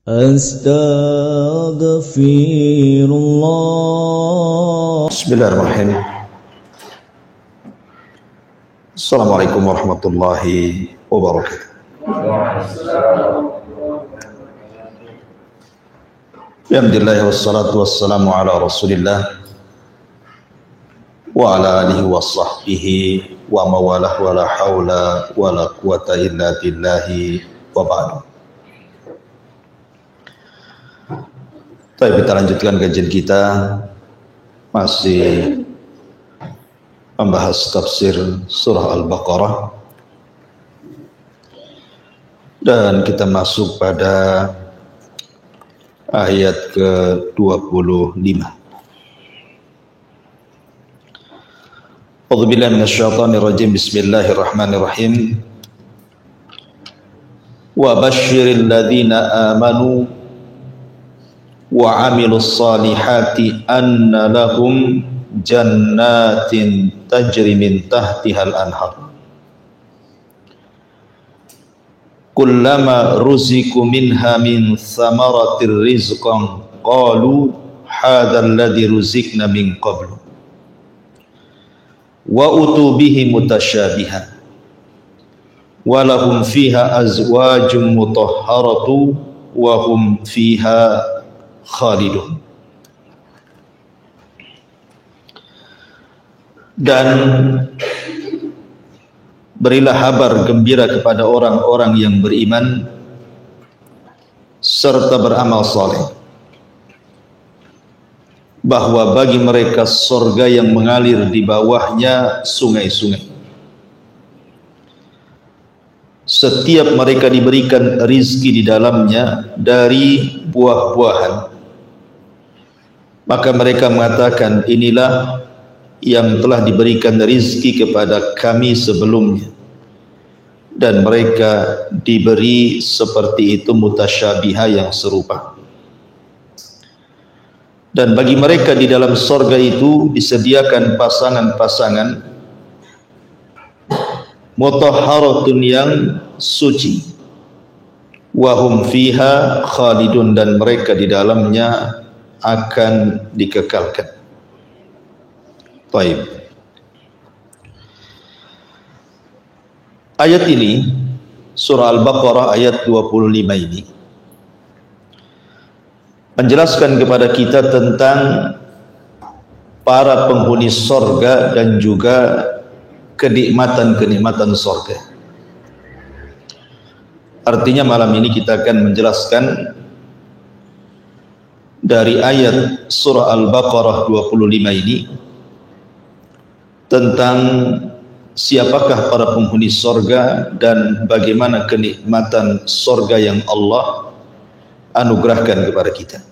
Astaghfirullah. Bismillahirrahmanirrahim. Assalamualaikum warahmatullahi wabarakatuh. Alhamdulillah wassalatu wassalamu ala Rasulillah wa ala alihi wa sahbihi wa mawalah wa la hawla wa la quwata illa billahi wa ba'du. Baik, kita lanjutkan kajian kita, masih membahas tafsir surah Al-Baqarah, dan kita masuk pada ayat ke-25. A'udzubillahi minasyaitonirrajim. Bismillahirrahmanirrahim. Wa basyiril ladzina amanu wa 'amilus solihati anna lahum jannatin tajri min tahtihal anhar. Kullama ruziqu minha min thamaratir rizqan qalu hadzal ladzi ruziqna min qablu wa utu bihi mutasyabihan wa lahum fiha azwajum mutahharatu wa hum fiha khalidun. Dan berilah kabar gembira kepada orang-orang yang beriman serta beramal saleh, bahwa bagi mereka surga yang mengalir di bawahnya sungai-sungai. Setiap mereka diberikan rizki di dalamnya dari buah-buahan, maka mereka mengatakan, inilah yang telah diberikan rizki kepada kami sebelumnya, dan mereka diberi seperti itu mutasyabihah yang serupa. Dan bagi mereka di dalam surga itu disediakan pasangan-pasangan mutahharatun yang suci, wa hum fiha khalidun, dan mereka di dalamnya akan dikekalkan. Baik. Ayat ini, surah Al-Baqarah ayat 25 ini menjelaskan kepada kita tentang para penghuni surga dan juga kenikmatan-kenikmatan surga. Artinya malam ini kita akan menjelaskan dari ayat surah Al-Baqarah 25 ini tentang siapakah para penghuni surga dan bagaimana kenikmatan surga yang Allah anugerahkan kepada kita.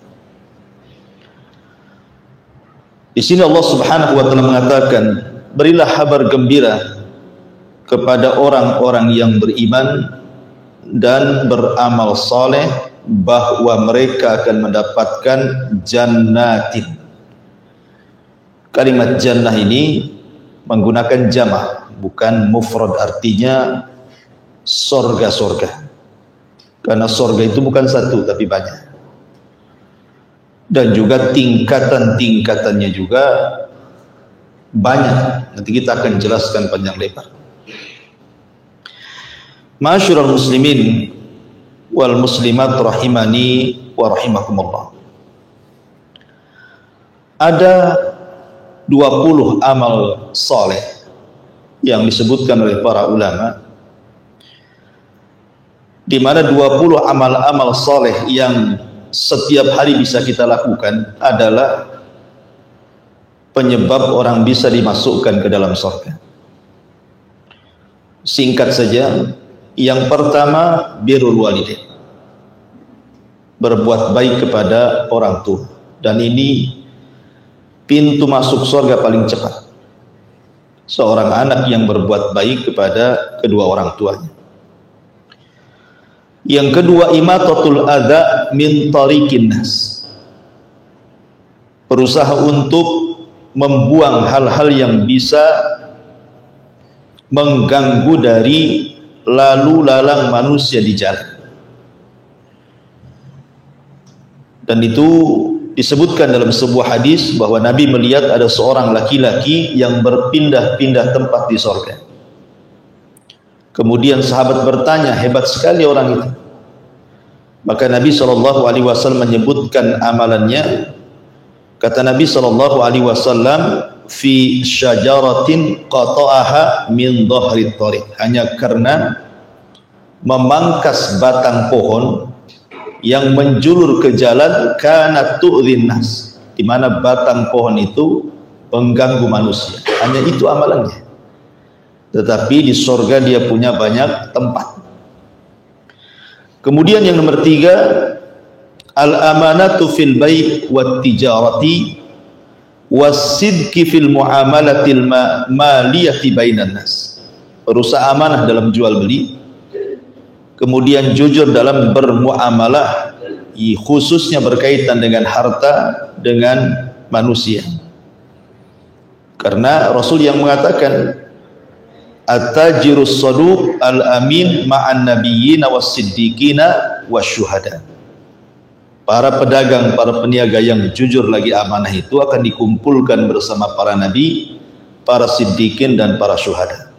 Di sini Allah Subhanahu wa taala mengatakan, berilah kabar gembira kepada orang-orang yang beriman dan beramal saleh bahwa mereka akan mendapatkan jannatin. Kalimat jannah ini menggunakan jamak, bukan mufrad, artinya surga-surga. Karena surga itu bukan satu tapi banyak. Dan juga tingkatan-tingkatannya juga banyak. Nanti kita akan jelaskan panjang lebar. Ma'asyiral muslimin wal muslimat rahimani wa rahimakumullah. Ada 20 amal saleh yang disebutkan oleh para ulama, di mana 20 amal-amal saleh yang setiap hari bisa kita lakukan adalah penyebab orang bisa dimasukkan ke dalam surga. Singkat saja, yang pertama birrul walidain, berbuat baik kepada orang tua, dan ini pintu masuk surga paling cepat. Seorang anak yang berbuat baik kepada kedua orang tuanya. Yang kedua, imatatul adza min tariqin nas, berusaha untuk membuang hal-hal yang bisa mengganggu dari lalu lalang manusia di jalan. Dan itu disebutkan dalam sebuah hadis bahwa Nabi melihat ada seorang laki-laki yang berpindah-pindah tempat di surga. Kemudian sahabat bertanya, hebat sekali orang itu. Maka Nabi SAW menyebutkan amalannya. Kata Nabi SAW, fi syajaratin qata'aha min dhahri thariq, hanya karena memangkas batang pohon yang menjulur ke jalan, kana tu'dhin nas, di mana batang pohon itu mengganggu manusia. Hanya itu amalannya. Tetapi di surga dia punya banyak tempat. Kemudian yang nomor 3, al-amanatu fil bai' wat tijarati was-sidqi fil muamalatil maliyati bainan nas. Berusaha amanah dalam jual beli, kemudian jujur dalam bermuamalah, khususnya berkaitan dengan harta, dengan manusia. Karena Rasul yang mengatakan, at-tajirus saduq al-amin ma'an nabiyyina was-siddiqina wasyuhada. Para pedagang, para peniaga yang jujur lagi amanah itu akan dikumpulkan bersama para nabi, para siddiqin dan para syuhada.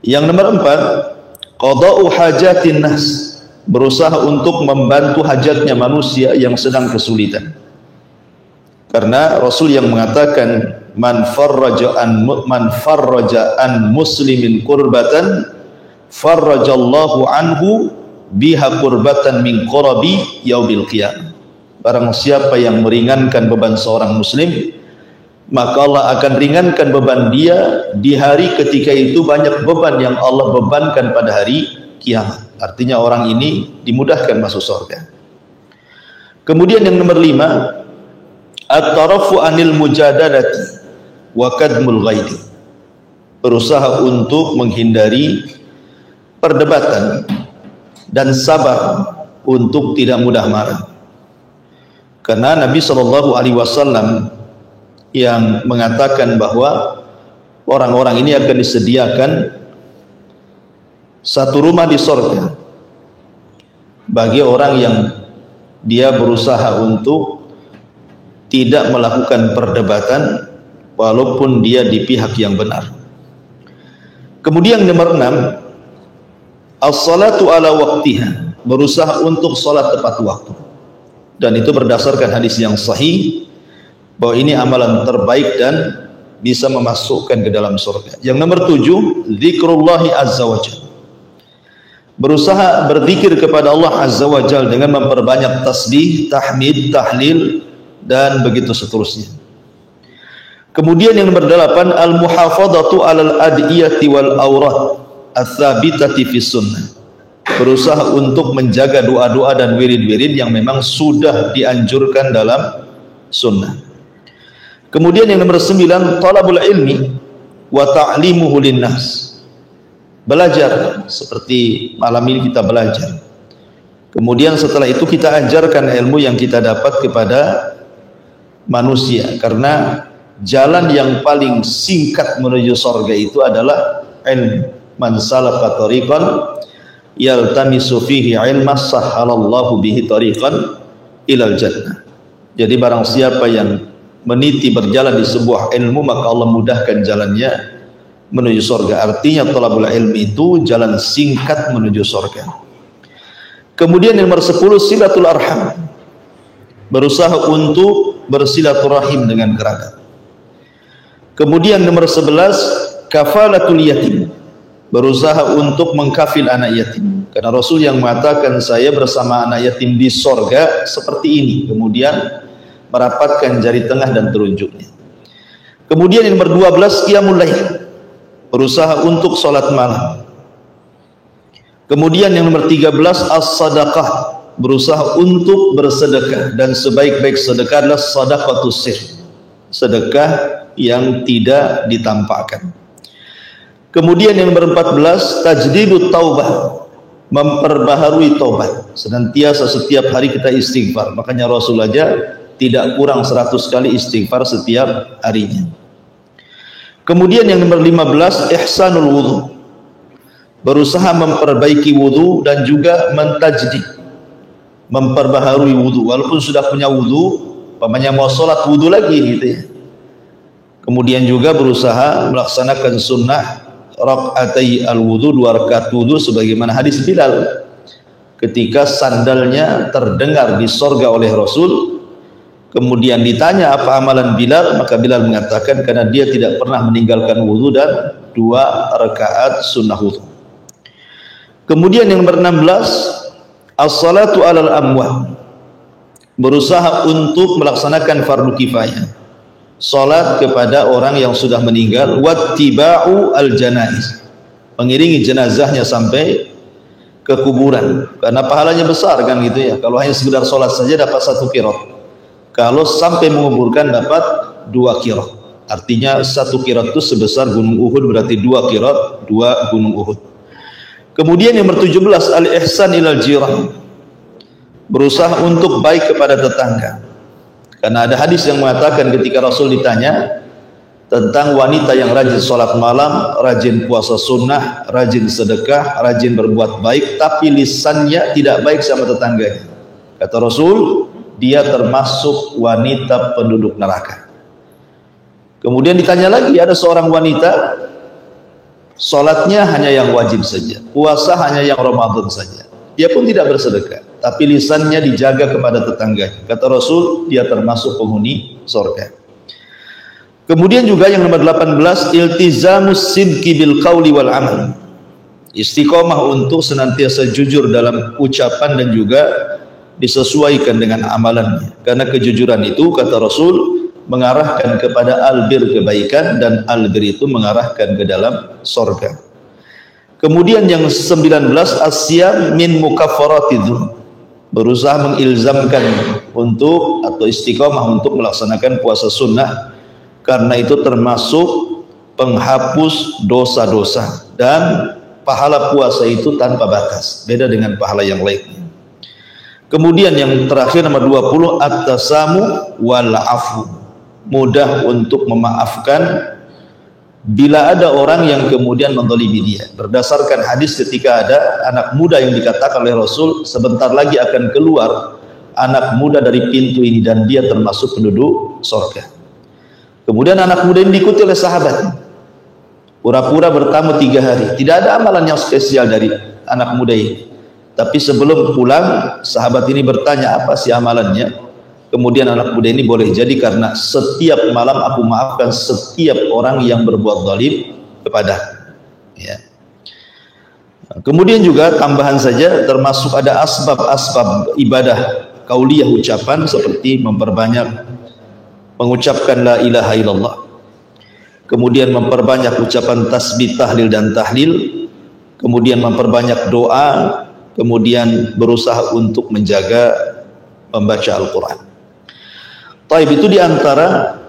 Yang nomor 4, qada'u hajatin nas, berusaha untuk membantu hajatnya manusia yang sedang kesulitan. Karena Rasul yang mengatakan, man farraja an muslimin kurbatan farrajallahu anhu biha kurbatan min qurabi yaumil qiyamah. Barang siapa yang meringankan beban seorang muslim, maka Allah akan ringankan beban dia di hari ketika itu banyak beban yang Allah bebankan pada hari kiamat. Artinya orang ini dimudahkan masuk surga. Kemudian yang nomor 5, at-tarafu anil mujadalati wa kadmul ghaidi, berusaha untuk menghindari perdebatan dan sabar untuk tidak mudah marah. Karena Nabi SAW yang mengatakan bahwa orang-orang ini akan disediakan satu rumah di surga bagi orang yang dia berusaha untuk tidak melakukan perdebatan walaupun dia di pihak yang benar. Kemudian nomor 6, as-salatu ala waqtiha, berusaha untuk salat tepat waktu. Dan itu berdasarkan hadis yang sahih bahwa ini amalan terbaik dan bisa memasukkan ke dalam surga. Yang nomor 7, zikrullahi azza wajalla, berusaha berzikir kepada Allah azza wajalla dengan memperbanyak tasbih, tahmid, tahlil dan begitu seterusnya. Kemudian yang nomor 8, al-muhafadhatu 'alal adiyati wal awrat ats-tsabitati fi sunnah, berusaha untuk menjaga doa-doa dan wirid-wirid yang memang sudah dianjurkan dalam sunnah. Kemudian yang nomor 9, talabul ilmi wa ta'limuhu linnas, belajar seperti malam ini kita belajar. Kemudian setelah itu kita ajarkan ilmu yang kita dapat kepada manusia, karena jalan yang paling singkat menuju surga itu adalah ilmu. Man salaka tariqan yaltamisu fihi ilman sahhalallahu bihi tariqan ilal jannah. Jadi barang siapa yang meniti berjalan di sebuah ilmu, maka Allah mudahkan jalannya menuju surga. Artinya talabul ilmi itu jalan singkat menuju surga. Kemudian yang nomor 10, silatul arham, berusaha untuk bersilaturahim dengan kerabat. Kemudian nomor 11, kafalatul yatim, berusaha untuk mengkafil anak yatim. Karena Rasul yang mengatakan, saya bersama anak yatim di sorga seperti ini, kemudian merapatkan jari tengah dan telunjuknya. Kemudian yang nomor 12, qiyamul lail, berusaha untuk sholat malam. Kemudian yang nomor 13, as-sadaqah, berusaha untuk bersedekah, dan sebaik-baik sedekah adalah sadaqatus sir, sedekah yang tidak ditampakkan. Kemudian yang nomor 14, tajdidut taubah, memperbaharui taubat. Senantiasa setiap hari kita istighfar. Makanya Rasul aja tidak kurang 100 kali istighfar setiap harinya. Kemudian yang nomor 15, ihsanul wudu, berusaha memperbaiki wudu dan juga mentajdid, memperbaharui wudu, walaupun sudah punya wudu, umpamanya mau sholat wudu lagi gitu ya. Kemudian juga berusaha melaksanakan sunnah rakaatai al-wudu, 2 rakaat wudu sebagaimana hadis Bilal ketika sandalnya terdengar di sorga oleh Rasul. Kemudian ditanya apa amalan Bilal, maka Bilal mengatakan karena dia tidak pernah meninggalkan wudu dan 2 rakaat sunnah wudu. Kemudian yang nomor 16, as-salatu alal amwat, berusaha untuk melaksanakan fardu kifayah, salat kepada orang yang sudah meninggal, wattiba'u al-janaiz, mengiringi jenazahnya sampai ke kuburan, karena pahalanya besar kan gitu ya. Kalau hanya sekedar salat saja dapat 1 qirat, kalau sampai menguburkan dapat 2 qirat. Artinya 1 qirat itu sebesar gunung Uhud, berarti 2 qirat 2 gunung Uhud. Kemudian yang ke-17, al-ihsan ilal jiran, berusaha untuk baik kepada tetangga. Karena ada hadis yang mengatakan ketika Rasul ditanya tentang wanita yang rajin sholat malam, rajin puasa sunnah, rajin sedekah, rajin berbuat baik, tapi lisannya tidak baik sama tetangganya. Kata Rasul, dia termasuk wanita penduduk neraka. Kemudian ditanya lagi, ada seorang wanita sholatnya hanya yang wajib saja, puasa hanya yang Ramadan saja, dia pun tidak bersedekah, tapi lisannya dijaga kepada tetangganya. Kata Rasul, dia termasuk penghuni surga. Kemudian juga yang nomor 18, iltizamus sidqi bil qauli wal amal, istiqomah untuk senantiasa jujur dalam ucapan dan juga disesuaikan dengan amalannya. Karena kejujuran itu, kata Rasul, mengarahkan kepada albir, kebaikan, dan albir itu mengarahkan ke dalam surga. Kemudian yang 19, asyam min mukaffaratidz, berusaha mengilzamkan untuk atau istiqomah untuk melaksanakan puasa sunnah, karena itu termasuk penghapus dosa-dosa, dan pahala puasa itu tanpa batas, beda dengan pahala yang lainnya. Kemudian yang terakhir nomor 20, at-tasamu wal afu, mudah untuk memaafkan bila ada orang yang kemudian menzalimi dia. Berdasarkan hadis ketika ada anak muda yang dikatakan oleh Rasul, sebentar lagi akan keluar anak muda dari pintu ini dan dia termasuk penduduk surga. Kemudian anak muda ini diikuti oleh sahabat, pura-pura bertamu 3 hari, tidak ada amalan yang spesial dari anak muda ini. Tapi sebelum pulang, sahabat ini bertanya, apa sih amalannya? Kemudian anak muda ini, boleh jadi karena setiap malam aku maafkan setiap orang yang berbuat zalim kepada ya. Kemudian juga tambahan saja, termasuk ada asbab-asbab ibadah kauliyah, ucapan seperti memperbanyak mengucapkan la ilaha illallah, kemudian memperbanyak ucapan tasbih, tahlil dan tahlil, kemudian memperbanyak doa, kemudian berusaha untuk menjaga membaca Al-Quran. Taib, itu diantara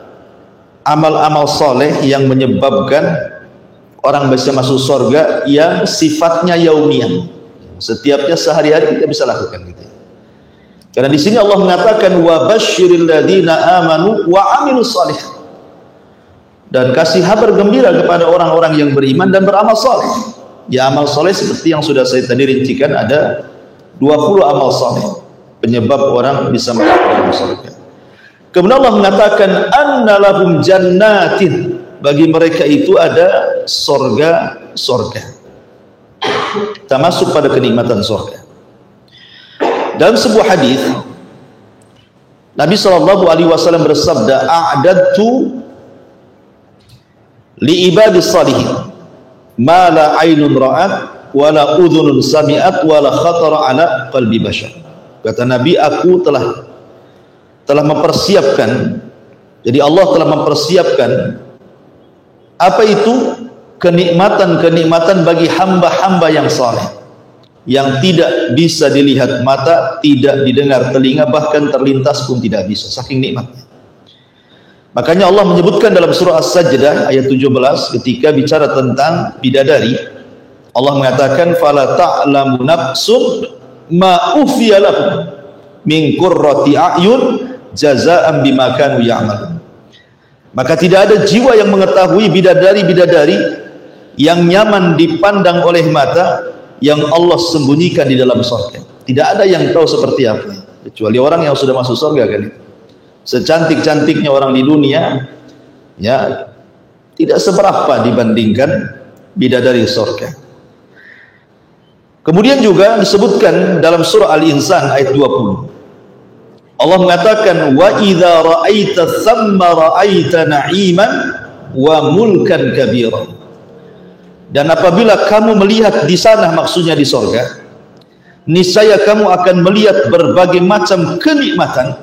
amal-amal soleh yang menyebabkan orang bisa masuk surga yang sifatnya yaumiyah, setiapnya sehari-hari kita bisa lakukan gitu. Karena di sini Allah mengatakan wa basyiril ladzina amanu wa amilus shalih, dan kasih kabar gembira kepada orang-orang yang beriman dan beramal soleh. Ya, amal soleh seperti yang sudah saya tadi rincikan, ada 20 amal soleh penyebab orang bisa masuk dalam surga. Kemudian Allah mengatakan anna lahum jannatin, bagi mereka itu ada surga-surga. Kita masuk pada kenikmatan surga. Dalam sebuah hadis Nabi SAW bersabda, a'dadtu li ibadis salihin ma la ainun ra'at wa la udhunun sami'at wa la khatara ala qalbi bashar. Kata Nabi, aku telah mempersiapkan, jadi Allah telah mempersiapkan apa itu kenikmatan-kenikmatan bagi hamba-hamba yang saleh, yang tidak bisa dilihat mata, tidak didengar telinga, bahkan terlintas pun tidak bisa, saking nikmatnya. Makanya Allah menyebutkan dalam surah As-Sajdah ayat 17 ketika bicara tentang bidadari, Allah mengatakan fala ta'lamu nafsun ma ufiya lahum min qurrati a'yun jazaa'an bima kanu ya'malun. Maka tidak ada jiwa yang mengetahui bidadari-bidadari yang nyaman dipandang oleh mata yang Allah sembunyikan di dalam surga. Tidak ada yang tahu seperti apa, kecuali orang yang sudah masuk surga kan. Secantik-cantiknya orang di dunia, ya tidak seberapa dibandingkan bidadari surga. Kemudian juga disebutkan dalam surah Al-Insan ayat 20. Allah mengatakan wa idza ra'aita thamma ra'aita na'iman wa mulkan kabira. Dan apabila kamu melihat di sana, maksudnya di surga, niscaya kamu akan melihat berbagai macam kenikmatan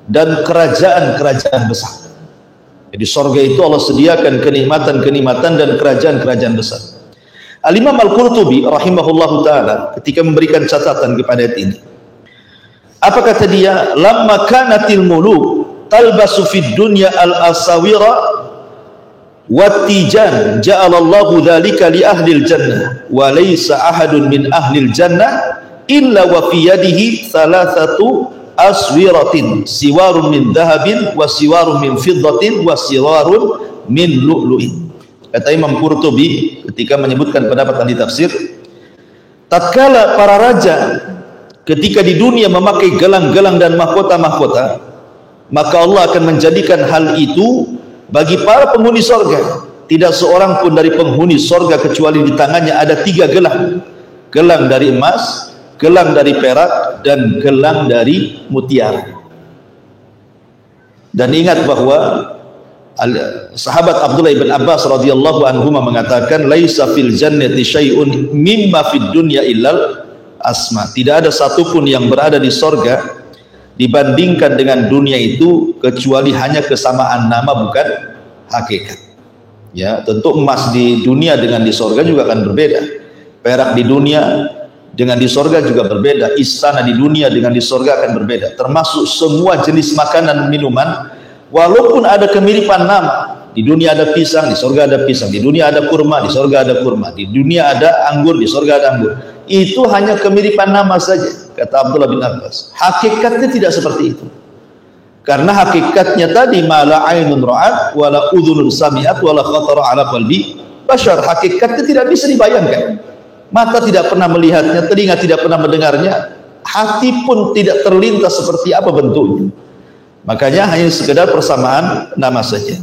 dan kerajaan-kerajaan besar. Jadi surga itu Allah sediakan kenikmatan-kenikmatan dan kerajaan-kerajaan besar. Al-Imam Al-Qurtubi rahimahullahu ta'ala ketika memberikan catatan kepada ayat ini, apa kata dia? Lamma kanatil muluk talbasu fid dunya al-asawira wattijan ja'alallahu dzalika li ahlil jannah wa laysa ahadun min ahlil jannah illa wa fi yadihi thalathatu aswiratin siwarun min dhahabin wa siwarun min fiddatin wa siwarun min lu'lu'in. Kata Imam Qurtubi ketika menyebutkan pendapat ahli tafsir, tatkala para raja ketika di dunia memakai gelang-gelang dan mahkota-mahkota, maka Allah akan menjadikan hal itu bagi para penghuni sorga. Tidak seorang pun dari penghuni sorga kecuali di tangannya ada 3 gelang. Gelang dari emas, gelang dari perak, dan gelang dari mutiara. Dan ingat bahwa sahabat Abdullah ibn Abbas radhiyallahu anhuma mengatakan, laisa fil jannati syai'un mimma fid dunya illal asma. Tidak ada satupun yang berada di sorga dibandingkan dengan dunia itu kecuali hanya kesamaan nama, bukan hakikat. Ya, tentu emas di dunia dengan di sorga juga akan berbeda. Perak di dunia dengan di sorga juga berbeda. Istana di dunia dengan di sorga akan berbeda. Termasuk semua jenis makanan minuman, walaupun ada kemiripan nama. Di dunia ada pisang, di sorga ada pisang. Di dunia ada kurma, di sorga ada kurma. Di dunia ada anggur, di sorga ada anggur. Itu hanya kemiripan nama saja, kata Abdullah bin Abbas. Hakikatnya tidak seperti itu. Karena hakikatnya tadi mala ainun ra'at wala udhunun sami'at wala khatara ala qalbi bashar. Hakikatnya tidak bisa dibayangkan. Mata tidak pernah melihatnya, telinga tidak pernah mendengarnya, hati pun tidak terlintas seperti apa bentuknya. Makanya hanya sekedar persamaan nama saja.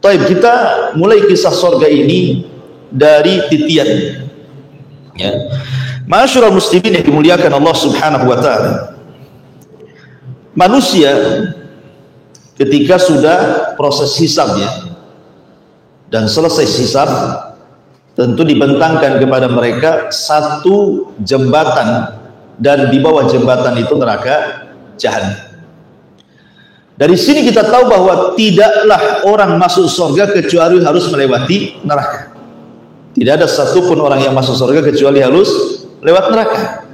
Taib, kita mulai kisah surga ini dari titian. Ya. Ma'asyiral muslimin yang dimuliakan Allah Subhanahu wa taala. Manusia ketika sudah proses hisabnya dan selesai hisab, tentu dibentangkan kepada mereka satu jembatan, dan di bawah jembatan itu neraka jahanam. Dari sini kita tahu bahwa tidaklah orang masuk surga kecuali harus melewati neraka. Tidak ada satupun orang yang masuk surga kecuali harus lewat neraka.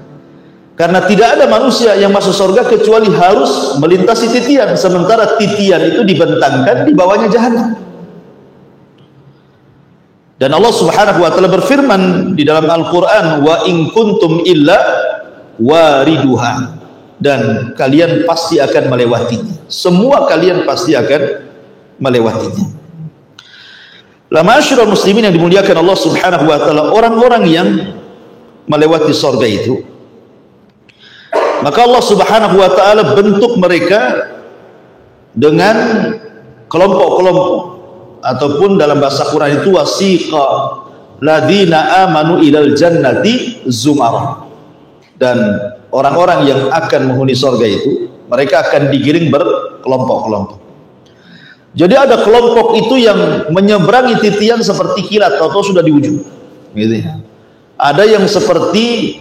Karena tidak ada manusia yang masuk surga kecuali harus melintasi titian. Sementara titian itu dibentangkan di bawahnya jahanam. Dan Allah Subhanahu wa taala berfirman di dalam Al-Qur'an, wa in kuntum illa wariduha. Dan kalian pasti akan melewatinya. Semua kalian pasti akan melewatinya. La ma'asyiral muslimin yang dimuliakan Allah Subhanahu wa taala, orang-orang yang melewati surga itu, maka Allah Subhanahu wa taala bentuk mereka dengan kelompok-kelompok, ataupun dalam bahasa Quran itu wasiqa ladina amanu ilal jannati zumar. Dan orang-orang yang akan menghuni surga itu, mereka akan digiring berkelompok-kelompok. Jadi ada kelompok itu yang menyeberangi titian seperti kilat, atau sudah di ujung, gitu ya. Ada yang seperti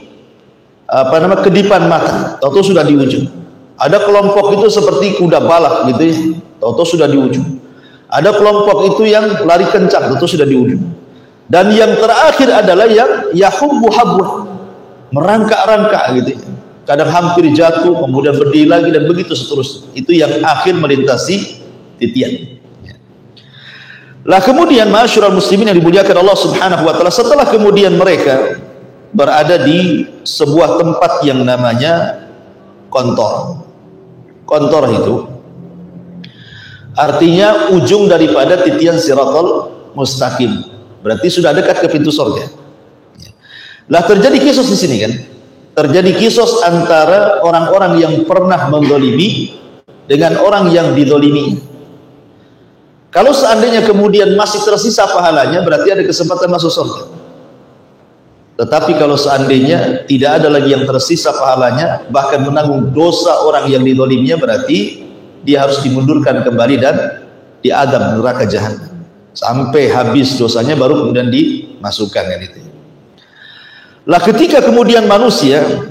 kedipan mata, atau sudah di ujung. Ada kelompok itu seperti kuda balap, gitu ya, atau sudah di ujung. Ada kelompok itu yang lari kencang, atau sudah di ujung. Dan yang terakhir adalah yang yahubbu habwa, merangkak-rangkak, gitu ya. Kadang hampir jatuh, kemudian berdiri lagi, dan begitu seterusnya. Itu yang akhir melintasi titian. Lah kemudian ma'asyiral muslimin yang dimuliakan Allah Subhanahu wa taala, setelah kemudian mereka berada di sebuah tempat yang namanya kontor. Kontor itu artinya ujung daripada titian siratal mustaqim. Berarti sudah dekat ke pintu surga. Lah terjadi kisos di sini kan. terjadi kisos antara orang-orang yang pernah menzalimi dengan orang yang dizalimi. Kalau seandainya kemudian masih tersisa pahalanya, berarti ada kesempatan masuk surga. Tetapi kalau seandainya tidak ada lagi yang tersisa pahalanya, bahkan menanggung dosa orang yang dizaliminya, berarti dia harus dimundurkan kembali dan diadab neraka jahanam sampai habis dosanya, baru kemudian dimasukkan kan itu. Lah ketika kemudian manusia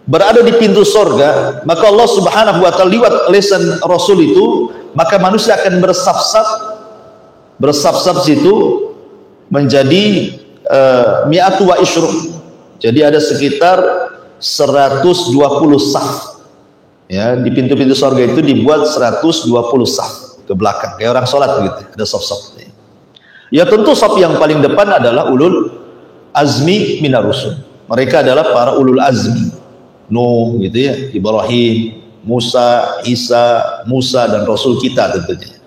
berada di pintu sorga, maka Allah Subhanahu wa ta'ala lewat lisan Rasul itu, maka manusia akan bersaf-saf situ menjadi mi'atu wa isyruk. Jadi ada sekitar 120 saf. Ya, di pintu-pintu sorga itu dibuat 120 saf ke belakang, kayak orang sholat begitu, ada saf-saf. Ya tentu saf yang paling depan adalah ulul azmi minar rusul. Mereka adalah para ulul azmi. Nuh gitu ya, Ibrahim, Musa, Isa, Musa dan Rasul kita tentunya.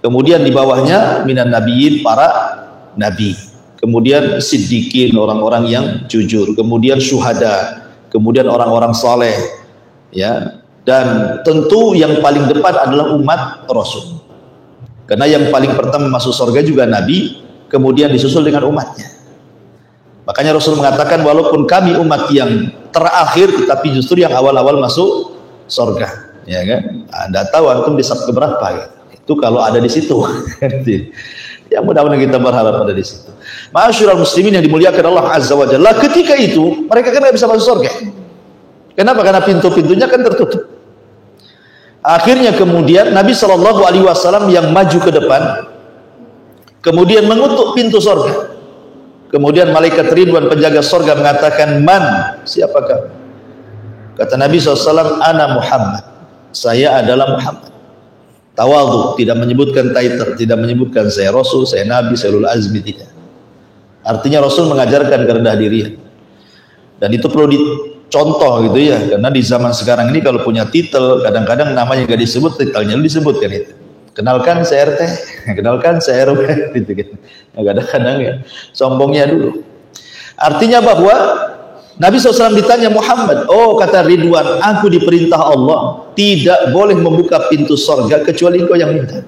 Kemudian di bawahnya minan nabiyyin, para nabi. Kemudian siddiqin, orang-orang yang jujur. Kemudian syuhada. Kemudian orang-orang saleh. Ya. Dan tentu yang paling depan adalah umat Rasul. Karena yang paling pertama masuk surga juga nabi, kemudian disusul dengan umatnya. Makanya Rasul mengatakan, walaupun kami umat yang terakhir, tetapi justru yang awal-awal masuk surga, ya kan? Anda tahu antum di saf keberapa gitu. Itu kalau ada di situ. Ya mudah-mudahan kita berharap ada di situ. Ma'asyiral muslimin yang dimuliakan Allah Azza wa Jalla, ketika itu mereka kan tidak bisa masuk surga. Kenapa? Karena pintu-pintunya kan tertutup. Akhirnya kemudian Nabi SAW yang maju ke depan, kemudian mengutuk pintu surga. Kemudian malaikat Ridwan penjaga surga mengatakan, man, siapakah? Kata Nabi SAW, ana Muhammad, saya adalah Muhammad. Tawadhu, tidak menyebutkan title, tidak menyebutkan saya Rasul, saya Nabi, saya ulul azmi, tidak. Artinya Rasul mengajarkan kerendahan diri. Dan itu perlu dicontoh gitu ya, karena di zaman sekarang ini kalau punya titel, kadang-kadang namanya gak disebut, titelnya disebutkan itu. Kenalkan saya RT, kenalkan saya RW, gitu kan. Kadang-kadang ya, sombongnya dulu. Artinya bahwa Nabi SAW ditanya, Muhammad, oh kata Ridwan, aku diperintah Allah tidak boleh membuka pintu sorga kecuali engkau yang minta.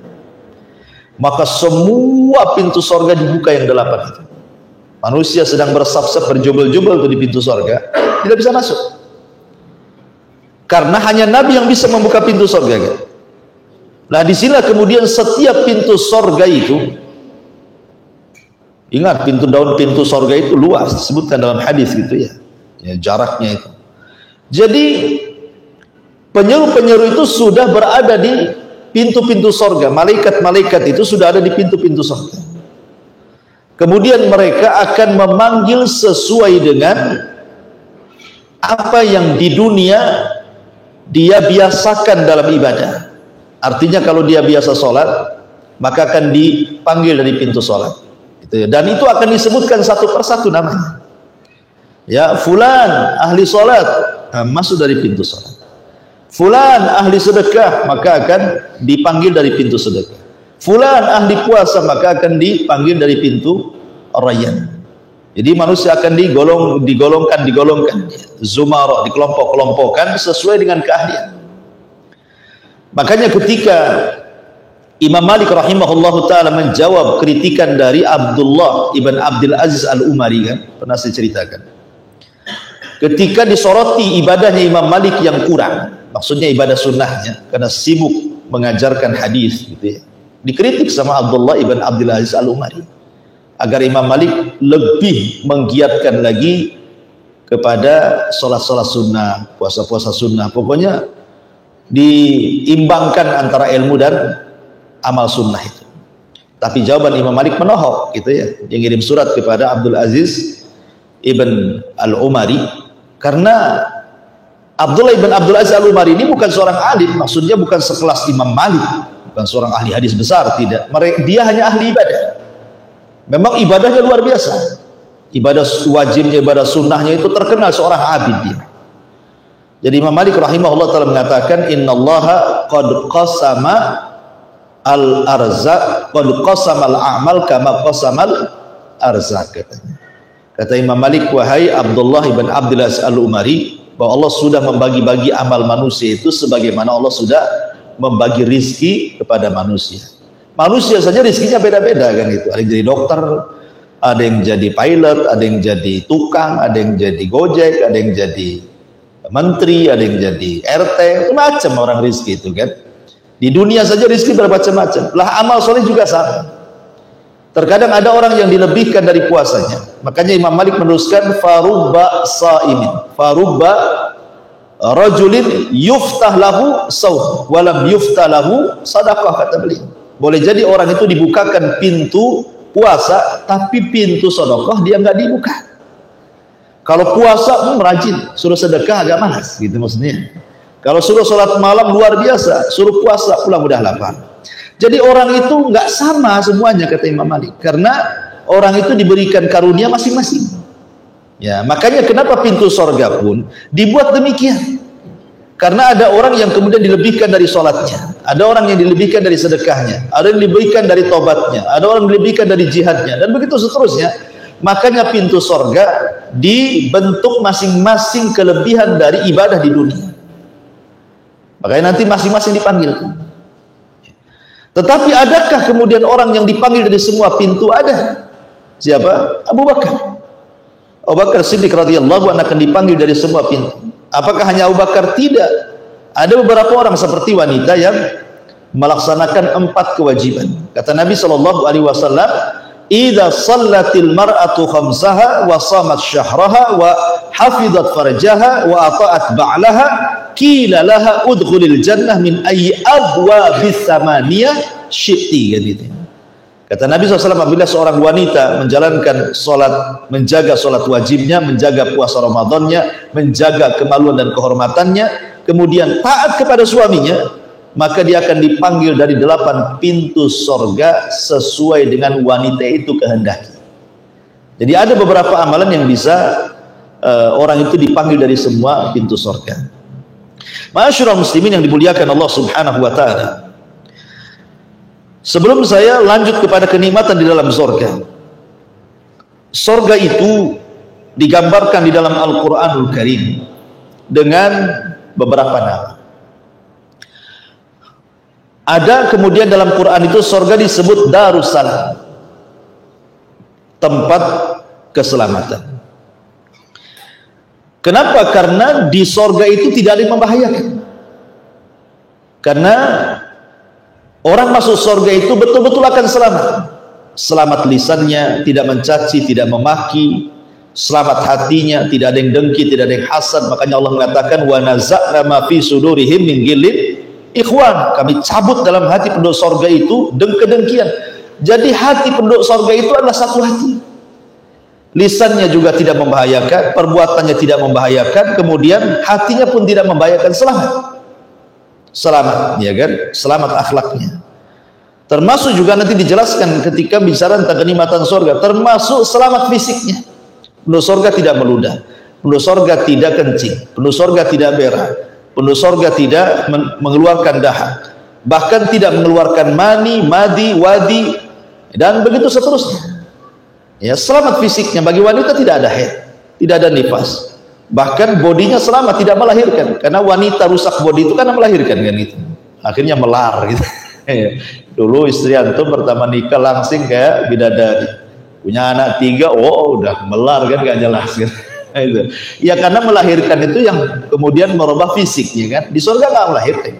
Maka semua pintu sorga dibuka yang 8 itu. Manusia sedang bersaf-saf, berjubel-jubel tuh di pintu sorga, tidak bisa masuk. Karena hanya Nabi yang bisa membuka pintu sorga kan? Nah disinilah kemudian setiap pintu sorga itu, ingat pintu sorga itu luas, disebutkan dalam hadis gitu ya, ya jaraknya itu. Jadi penyeru-penyeru itu sudah berada di pintu-pintu sorga, malaikat-malaikat itu sudah ada di pintu-pintu sorga. Kemudian mereka akan memanggil sesuai dengan apa yang di dunia dia biasakan dalam ibadah. Artinya kalau dia biasa sholat, maka akan dipanggil dari pintu sholat. Dan itu akan disebutkan satu persatu namanya. Ya, fulan ahli sholat, masuk dari pintu sholat. Fulan ahli sedekah, maka akan dipanggil dari pintu sedekah. Fulan ahli puasa, maka akan dipanggil dari pintu Rayyan. Jadi manusia akan digolongkan, zumara, dikelompok-kelompokkan sesuai dengan keahlian. Makanya ketika Imam Malik rahimahullahu ta'ala menjawab kritikan dari Abdullah ibn Abdul Aziz al-Umari, kan pernah saya ceritakan, ketika disoroti ibadahnya Imam Malik yang kurang, maksudnya ibadah sunnahnya, karena sibuk mengajarkan hadis gitu ya, dikritik sama Abdullah ibn Abdul Aziz al-Umari agar Imam Malik lebih menggiatkan lagi kepada sholat-sholat sunnah, puasa-puasa sunnah, pokoknya diimbangkan antara ilmu dan amal sunnah itu. Tapi jawaban Imam Malik menohok gitu ya. Dia ngirim surat kepada Abdul Aziz ibn al-Umari, karena Abdullah ibn Abdul Aziz al-Umari ini bukan seorang alim, maksudnya bukan sekelas Imam Malik, bukan seorang ahli hadis besar, tidak. Dia hanya ahli ibadah. Memang ibadahnya luar biasa. Ibadah wajibnya, ibadah sunnahnya itu terkenal seorang abid dia. Jadi Imam Malik rahimahullah ta'ala mengatakan, innallaha qad qasama al-arzaq, qad qasama al-a'mal kama qasama al-arzaq, katanya. Kata Imam Malik, wahai Abdullah ibn Abdul Aziz al-Umari, bahwa Allah sudah membagi-bagi amal manusia itu sebagaimana Allah sudah membagi rizki kepada manusia. Manusia saja rizkinya beda-beda kan itu. Ada yang jadi dokter, ada yang jadi pilot, ada yang jadi tukang, ada yang jadi gojek, ada yang jadi menteri, ada yang jadi RT, macam orang rizki itu kan. Di dunia saja rizki bermacam-macam. Lah amal soleh juga sama. Terkadang ada orang yang dilebihkan dari puasanya. Makanya Imam Malik menuliskan farubba saimin, farubba rajulin yuftah lahu saum walam yuftah lahu sadaqah, kata beliau. Boleh jadi orang itu dibukakan pintu puasa tapi pintu sedekah dia nggak dibuka. Kalau puasa rajin, suruh sedekah agak malas gitu maksudnya. Kalau suruh sholat malam luar biasa, suruh puasa pulang udah lapar. Jadi orang itu nggak sama semuanya, kata Imam Malik, karena orang itu diberikan karunia masing-masing. Ya, makanya kenapa pintu sorga pun dibuat demikian. Karena ada orang yang kemudian dilebihkan dari sholatnya, ada orang yang dilebihkan dari sedekahnya, ada yang dilebihkan dari tobatnya, ada orang yang dilebihkan dari jihadnya, dan begitu seterusnya. Makanya pintu sorga dibentuk masing-masing kelebihan dari ibadah di dunia. Makanya nanti masing-masing dipanggil. Tetapi adakah kemudian orang yang dipanggil dari semua pintu? Ada. Siapa? Abu Bakar. Abu Bakar Siddiq radhiyallahu anhu akan dipanggil dari semua pintu. Apakah hanya Abu Bakar? Tidak. Ada beberapa orang seperti wanita yang melaksanakan 4 kewajiban. Kata Nabi SAW, "Idza shallatil mar'atu khamsaha wa shamat syahraha wa hafizat farjaha wa ata'at ba'laha qila laha udkhulil jannah min ayyi abwabis samaniyah syi'ti." Gitu. Kata Nabi SAW, apabila seorang wanita menjalankan sholat, menjaga sholat wajibnya, menjaga puasa Ramadannya, menjaga kemaluan dan kehormatannya, kemudian taat kepada suaminya, maka dia akan dipanggil dari 8 pintu sorga sesuai dengan wanita itu kehendaki. Jadi ada beberapa amalan yang bisa orang itu dipanggil dari semua pintu sorga. Ma'asyiral muslimin yang dimuliakan Allah Subhanahu wa ta'ala, sebelum saya lanjut kepada kenikmatan di dalam sorga, sorga itu digambarkan di dalam Al-Quranul Karim dengan beberapa nama. Ada kemudian dalam Quran itu sorga disebut Darussalam, tempat keselamatan. Kenapa? Karena di sorga itu tidak ada yang membahayakan. Karena orang masuk sorga itu betul-betul akan selamat. Selamat lisannya, tidak mencaci, tidak memaki. Selamat hatinya, tidak ada yang dengki, tidak ada yang hasad. Makanya Allah mengatakan, wa naza'na ma fi sudurihim min ghillin ikhwan. Kami cabut dalam hati penduduk sorga itu kedengkian. Jadi hati penduduk sorga itu adalah satu hati. Lisannya juga tidak membahayakan, perbuatannya tidak membahayakan, kemudian hatinya pun tidak membahayakan. Selamat, ya kan? Selamat akhlaknya. Termasuk juga nanti dijelaskan ketika bicara tentang kenikmatan sorga, termasuk selamat fisiknya. Penduduk sorga tidak meludah, penduduk sorga tidak kencing, penduduk sorga tidak berak, penduduk sorga tidak mengeluarkan dahak, bahkan tidak mengeluarkan mani, madi, wadi, dan begitu seterusnya. Ya, selamat fisiknya. Bagi wanita tidak ada haid, tidak ada nifas, bahkan bodinya selamat, tidak melahirkan. Karena wanita rusak bodi itu karena melahirkan kan itu, akhirnya melar gitu. Dulu istri antum pertama nikah langsing kayak bidadari, punya anak 3, oh udah melar kan, gak jelas kan. Ya karena melahirkan itu yang kemudian merubah fisiknya kan. Di surga nggak melahirkan.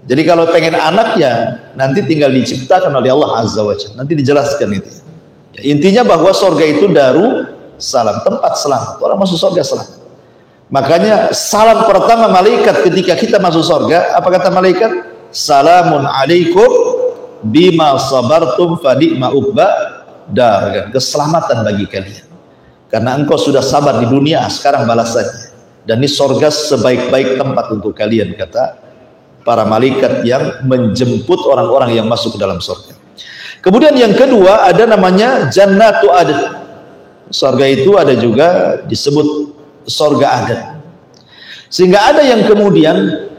Jadi kalau pengen anak ya nanti tinggal diciptakan oleh Allah Azza wa Jalla. Nanti dijelaskan itu. Ya, intinya bahwa surga itu Darussalam, tempat selamat. Orang masuk surga selamat. Makanya salam pertama malaikat ketika kita masuk surga, apa kata malaikat? Salamun alaikum bima sabartum fadi'ma uqba dar. Keselamatan bagi kalian. Karena engkau sudah sabar di dunia, sekarang balasannya. Dan ini surga sebaik-baik tempat untuk kalian, kata para malaikat yang menjemput orang-orang yang masuk ke dalam surga. Kemudian yang kedua ada namanya Jannatu Adn. Surga itu ada juga disebut surga Adn. Sehingga ada yang kemudian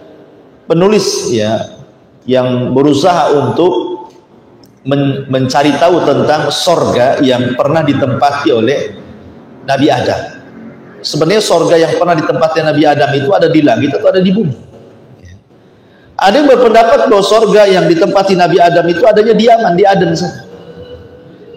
penulis ya yang berusaha untuk mencari tahu tentang sorga yang pernah ditempati oleh Nabi Adam. Sebenarnya sorga yang pernah ditempati Nabi Adam itu ada di langit atau ada di bumi. Ada yang berpendapat bahwa sorga yang ditempati Nabi Adam itu adanya di Yaman, di Aden saja.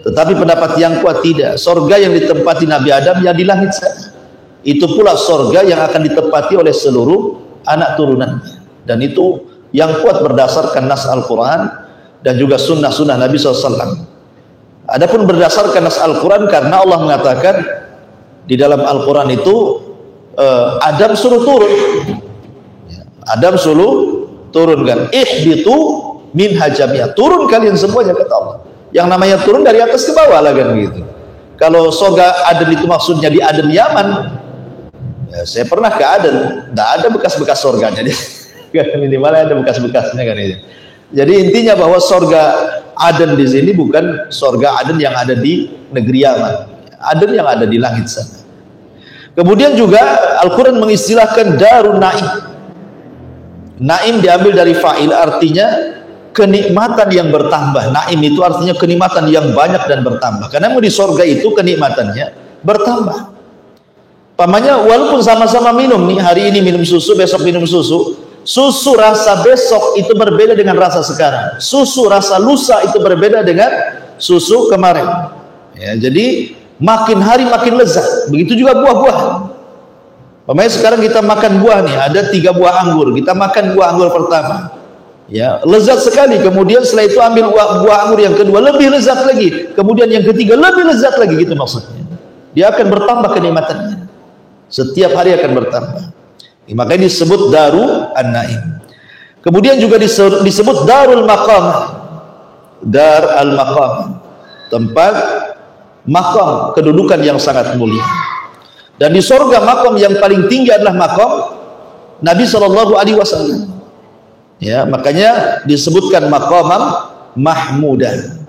Tetapi pendapat yang kuat tidak. Sorga yang ditempati Nabi Adam ya di langit saja. Itu pula sorga yang akan ditempati oleh seluruh anak turunannya. Dan itu yang kuat berdasarkan nas Al-Quran dan juga sunnah-sunnah Nabi SAW. Adapun berdasarkan nas Al-Quran, karena Allah mengatakan di dalam Al-Quran itu Adam suruh turun. Adam suruh turunkan, ihbitu minha jami'ah, turun kalian semuanya, kata Allah. Yang namanya turun dari atas ke bawah lah kan gitu. Kalau surga Aden itu maksudnya di Aden Yaman, ya, saya pernah ke Aden, tidak ada bekas-bekas surganya, minimal ada bekas-bekasnya kan itu. Jadi intinya bahwa surga Aden di sini bukan surga Aden yang ada di negeri Yaman, Aden yang ada di langit sana. Kemudian juga Al-Quran mengistilahkan Darun Naim. Naim diambil dari fa'il, artinya kenikmatan yang bertambah. Naim itu artinya kenikmatan yang banyak dan bertambah. Karena di surga itu kenikmatannya bertambah. Pamannya walaupun sama-sama minum nih, hari ini minum susu, besok minum susu. Susu rasa besok itu berbeda dengan rasa sekarang. Susu rasa lusa itu berbeda dengan susu kemarin. Ya, jadi makin hari makin lezat. Begitu juga buah-buahan. Pemain sekarang kita makan buah nih, ada 3 buah anggur, kita makan buah anggur pertama, ya lezat sekali. Kemudian setelah itu ambil buah anggur yang kedua, lebih lezat lagi. Kemudian yang ketiga lebih lezat lagi, gitu maksudnya. Dia akan bertambah kenikmatannya, setiap hari akan bertambah. Makanya disebut Daru An-Naim. Kemudian juga disebut Darul Maqam, Dar al-Maqam, tempat makam, kedudukan yang sangat mulia. Dan di surga makom yang paling tinggi adalah makom Nabi SAW. Ya, makanya disebutkan makomam mahmudan.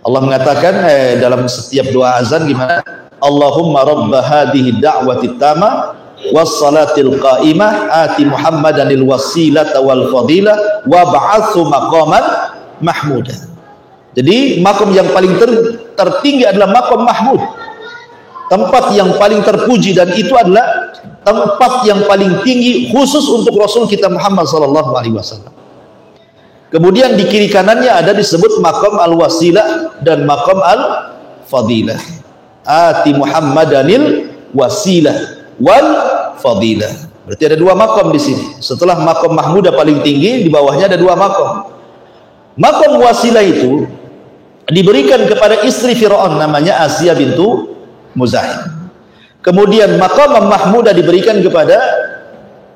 Allah mengatakan dalam setiap doa azan gimana? Allahumma rabba hadhihi da'wati tama wassalatil qa'imah ati Muhammadanil wasilata wal fadilah wa ba'athu maqaman mahmudan. Jadi makom yang paling tertinggi adalah makom mahmud, tempat yang paling terpuji, dan itu adalah tempat yang paling tinggi khusus untuk Rasul kita Muhammad SAW. Kemudian di kiri kanannya ada disebut makom al-wasilah dan makom al-fadilah. Ati Muhammadanil wasilah wal fadilah. Berarti ada 2 makom di sini. Setelah makom mahmudah paling tinggi, di bawahnya ada 2 makom. Makom wasilah itu diberikan kepada istri Fir'aun, namanya Asiyah bintu Muzahim. Kemudian maqam mahmudah diberikan kepada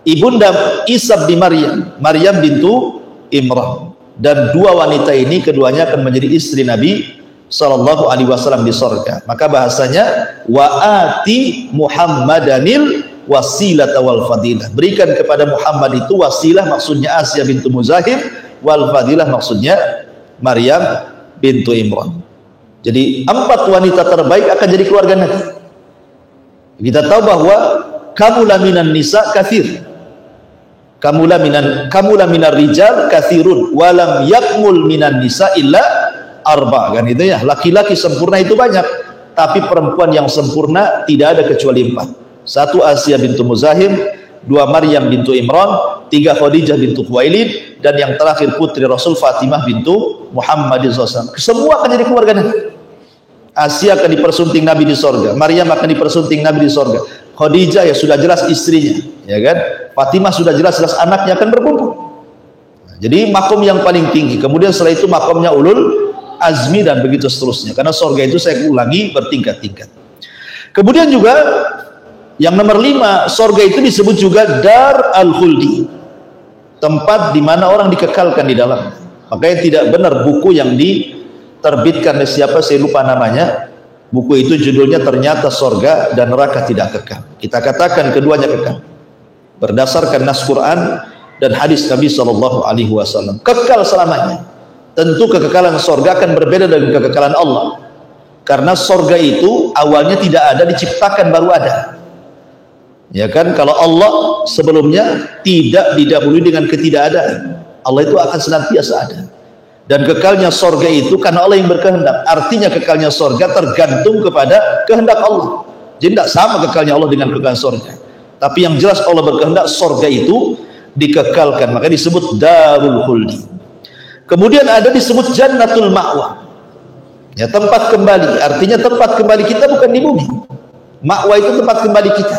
ibunda Isa bin Maryam, Maryam bintu Imran. Dan 2 wanita ini keduanya akan menjadi istri Nabi SAW di surga. Maka bahasanya wa ati Muhammadanil wasilata wal fadilah. Berikan kepada Muhammad itu wasilah, maksudnya Asiyah bintu Muzahim, wal fadilah maksudnya Maryam bintu Imran. Jadi 4 wanita terbaik akan jadi keluarga Nabi. Kita tahu bahwa kamula minan nisa kathir, kamula minar rijal kathirun, walam yakmul minan nisa illa arba, kan itu ya. Laki-laki sempurna itu banyak, tapi perempuan yang sempurna tidak ada kecuali 4. 1 Asiyah bintu Muzahim, 2 Maryam bintu Imran, 3 Khadijah bintu Khuwailid, dan yang terakhir putri Rasul Fatimah bintu Muhammadin SAW. Semua akan jadi keluarga Nabi. Asiyah akan dipersunting Nabi di sorga, Maryam akan dipersunting Nabi di sorga, Khadijah ya sudah jelas istrinya, ya kan, Fatimah sudah jelas-jelas anaknya akan berkumpul. Jadi makom yang paling tinggi. Kemudian setelah itu makomnya ulul azmi dan begitu seterusnya, karena sorga itu saya ulangi bertingkat-tingkat. Kemudian juga yang nomor 5, sorga itu disebut juga Dar al-Khuldi, tempat di mana orang dikekalkan di dalam. Makanya tidak benar buku yang diterbitkan oleh siapa saya lupa namanya, buku itu judulnya ternyata sorga dan neraka tidak kekal. Kita katakan keduanya kekal berdasarkan nas Quran dan hadis Nabi SAW, kekal selamanya. Tentu kekekalan sorga akan berbeda dengan kekekalan Allah, karena sorga itu awalnya tidak ada, diciptakan baru ada, ya kan. Kalau Allah sebelumnya tidak didahului dengan ketidakadaan, Allah itu akan senantiasa ada. Dan kekalnya sorga itu karena Allah yang berkehendak. Artinya kekalnya sorga tergantung kepada kehendak Allah. Jadi tidak sama kekalnya Allah dengan kekal sorga. Tapi yang jelas Allah berkehendak sorga itu dikekalkan. Maka disebut darul khuldi. Kemudian ada disebut jannatul ma'wa. Ya, tempat kembali. Artinya tempat kembali kita bukan di bumi. Ma'wa itu tempat kembali kita.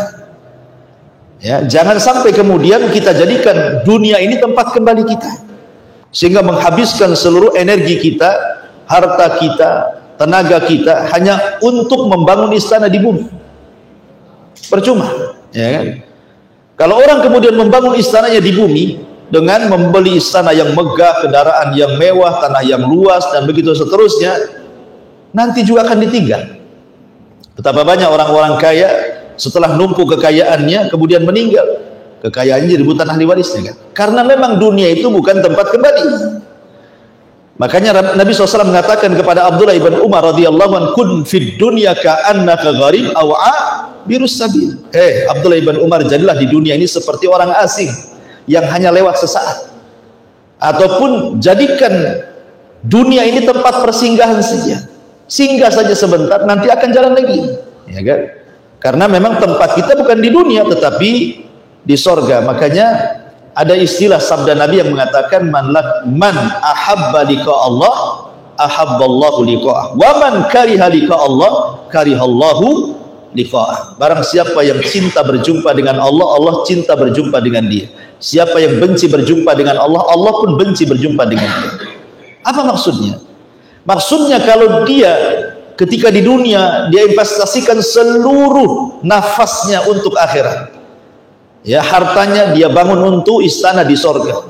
Ya, jangan sampai kemudian kita jadikan dunia ini tempat kembali kita, sehingga menghabiskan seluruh energi kita, harta kita, tenaga kita hanya untuk membangun istana di bumi. Percuma, ya kan? Kalau orang kemudian membangun istananya di bumi dengan membeli istana yang megah, kendaraan yang mewah, tanah yang luas, dan begitu seterusnya, nanti juga akan ditinggal. Betapa banyak orang-orang kaya setelah numpuk kekayaannya kemudian meninggal, kekayaannya direbutan ahli warisnya, kan? Karena memang dunia itu bukan tempat kembali. Makanya Nabi SAW mengatakan kepada Abdullah ibn Umar radhiyallahu anhu, kun fid dunya ka'annaka gharib aw abirus sabil. Abdullah ibn Umar, jadilah di dunia ini seperti orang asing yang hanya lewat sesaat, ataupun jadikan dunia ini tempat persinggahan saja, singgah saja sebentar, nanti akan jalan lagi, ya kan? Karena memang tempat kita bukan di dunia tetapi di sorga. Makanya ada istilah sabda Nabi yang mengatakan man ahabba liqa Allah ahabballahu liqa'ah wa man kariha liqa Allah karihallahu liqa'ah. Barang siapa yang cinta berjumpa dengan Allah, Allah cinta berjumpa dengan dia. Siapa yang benci berjumpa dengan Allah, Allah pun benci berjumpa dengan dia. Apa maksudnya? Maksudnya kalau dia ketika di dunia dia investasikan seluruh nafasnya untuk akhirat, ya, hartanya dia bangun untuk istana di sorga,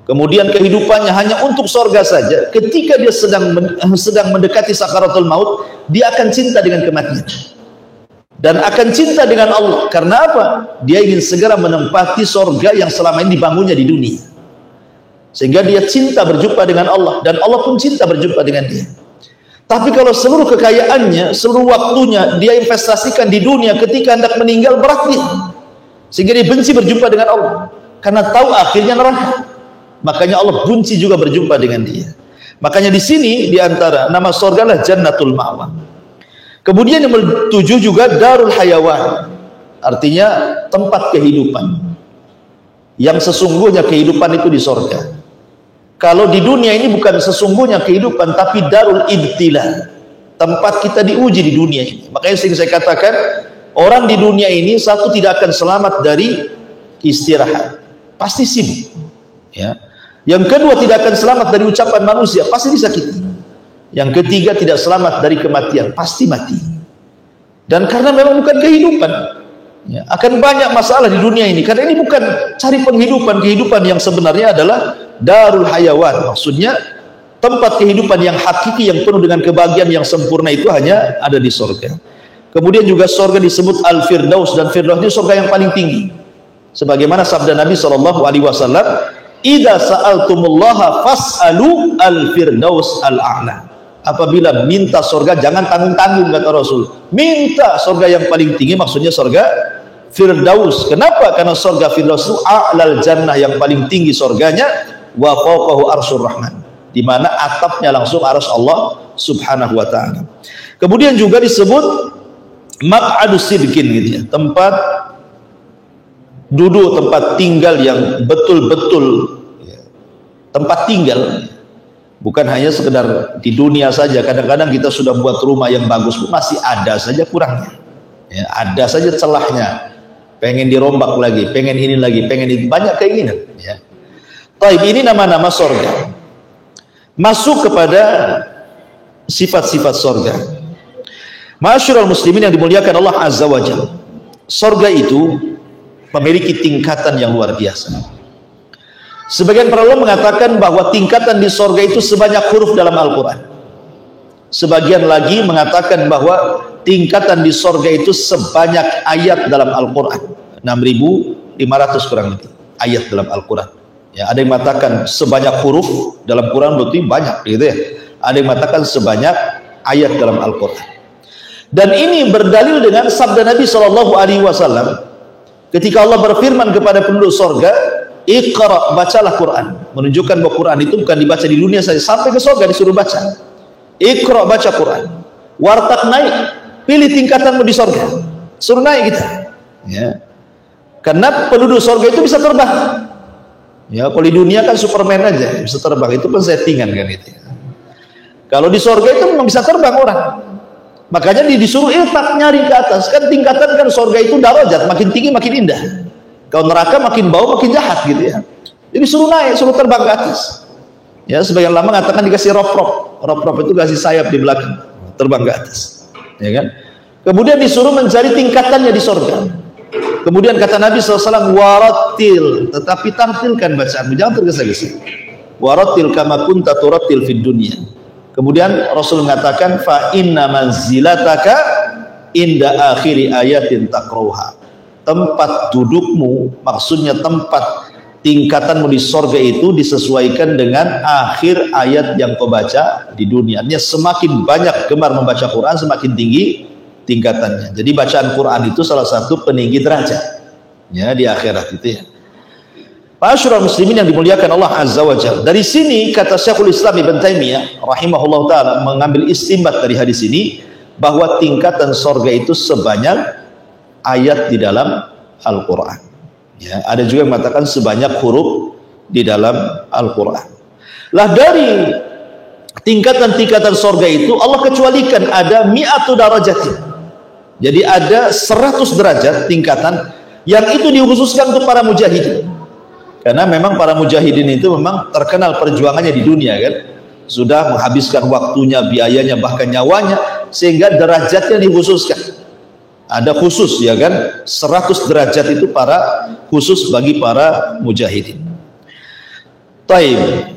kemudian kehidupannya hanya untuk sorga saja. Ketika dia sedang mendekati sakaratul maut, dia akan cinta dengan kematian dan akan cinta dengan Allah. Karena apa? Dia ingin segera menempati sorga yang selama ini dibangunnya di dunia, sehingga dia cinta berjumpa dengan Allah dan Allah pun cinta berjumpa dengan dia. Tapi kalau seluruh kekayaannya, seluruh waktunya dia investasikan di dunia, ketika hendak meninggal berat dia, sehingga dia benci berjumpa dengan Allah karena tahu akhirnya neraka. Makanya Allah benci juga berjumpa dengan dia. Makanya di sini di antara nama surga lah jannatul ma'wa. Kemudian yang ketujuh juga darul hayawan, artinya tempat kehidupan. Yang sesungguhnya kehidupan itu di surga. Kalau di dunia ini bukan sesungguhnya kehidupan, tapi darul ibtila, tempat kita diuji di dunia ini. Makanya sering saya katakan, orang di dunia ini satu tidak akan selamat dari istirahat, pasti sibuk, ya. Yang kedua tidak akan selamat dari ucapan manusia, pasti disakiti. Yang ketiga tidak selamat dari kematian, pasti mati. Dan karena memang bukan kehidupan, ya, akan banyak masalah di dunia ini. Karena ini bukan cari penghidupan, kehidupan yang sebenarnya adalah darul hayawan. Maksudnya tempat kehidupan yang hakiki, yang penuh dengan kebahagiaan yang sempurna itu hanya ada di surga. Kemudian juga surga disebut al-firdaus, dan firdaus itu surga yang paling tinggi. Sebagaimana sabda Nabi SAW, idza sa'altumullaha fas'alu al-firdaus al-a'la. Apabila minta surga jangan tanggung-tanggung, kata Rasul. Minta surga yang paling tinggi, maksudnya surga firdaus. Kenapa? Karena surga firdaus itu a'lal jannah, yang paling tinggi surganya, wa fawqahu arsyur rahman, di mana atapnya langsung arsy Allah Subhanahu wa taala. Kemudian juga disebut maq'adus sidqin, gitu ya, tempat duduk, tempat tinggal yang betul-betul, ya, tempat tinggal. Bukan hanya sekedar di dunia saja. Kadang-kadang kita sudah buat rumah yang bagus, masih ada saja kurangnya, ya, ada saja celahnya, pengen dirombak lagi, pengen ini lagi, pengen itu, banyak keinginan, ya. Taib, ini nama-nama sorga. Masuk kepada sifat-sifat sorga. Ma'asyiral muslimin yang dimuliakan Allah Azza wa Jalla, sorga itu memiliki tingkatan yang luar biasa. Sebagian para ulama mengatakan bahwa tingkatan di sorga itu sebanyak huruf dalam Al-Quran. Sebagian lagi mengatakan bahwa tingkatan di sorga itu sebanyak ayat dalam Al-Quran. 6.500 kurang lebih ayat dalam Al-Quran. Ya, ada yang mengatakan sebanyak huruf dalam Quran berarti banyak, gitu ya. Ada yang mengatakan sebanyak ayat dalam Al-Quran. Dan ini berdalil dengan sabda Nabi SAW ketika Allah berfirman kepada penduduk sorga, Iqra, bacalah Quran. Menunjukkan bahwa Quran itu bukan dibaca di dunia saja, sampai ke surga disuruh baca. Iqra, baca Quran. Wartaq, naik, pilih tingkatanmu di surga, suruh naik kita. Ya. Karena penduduk surga itu bisa terbang. Ya, kalau di dunia kan Superman aja bisa terbang, itu pun settingan kan itu. Kalau di surga itu memang bisa terbang orang. Makanya disuruh iltak, nyari ke atas. Kan tingkatan kan surga itu darajat, makin tinggi makin indah. Kalau neraka makin bau makin jahat gitu ya. Jadi suruh naik, suruh terbang ke atas. Ya, sebagian lama mengatakan dikasih rop-rop. Rop-rop itu kasih sayap di belakang, terbang ke atas. Ya kan? Kemudian disuruh mencari tingkatannya di surga. Kemudian kata Nabi SAW, warattil, tetapi tampilkan bacaanmu, jangan tergesa-gesa. Warattil kama kunta turattil fid dunya. Kemudian Rasul mengatakan, fa inna manzilataka inda akhiri ayatin taqrauha. Tempat dudukmu, maksudnya tempat tingkatanmu di sorga itu disesuaikan dengan akhir ayat yang kau baca di dunia. Artinya semakin banyak gemar membaca Quran, semakin tinggi tingkatannya. Jadi bacaan Quran itu salah satu peninggi derajat ya di akhirat itu ya. Ma'asyiral muslimin yang dimuliakan Allah Azza wa Jalla. Dari sini kata Syekhul Islam Ibn Taimiyah rahimahullah taala mengambil istinbat dari hadis ini bahwa tingkatan sorga itu sebanyak ayat di dalam Al-Qur'an. Ya, ada juga yang mengatakan sebanyak huruf di dalam Al-Qur'an. Lah dari tingkatan-tingkatan sorga itu Allah kecualikan ada mi'atu darajatin. Jadi ada 100 derajat tingkatan yang itu dikhususkan untuk para mujahidin. Karena memang para mujahidin itu memang terkenal perjuangannya di dunia kan. Sudah menghabiskan waktunya, biayanya, bahkan nyawanya, sehingga derajatnya dikhususkan. Ada khusus ya kan, 100 derajat itu khusus bagi para mujahidin. Taib.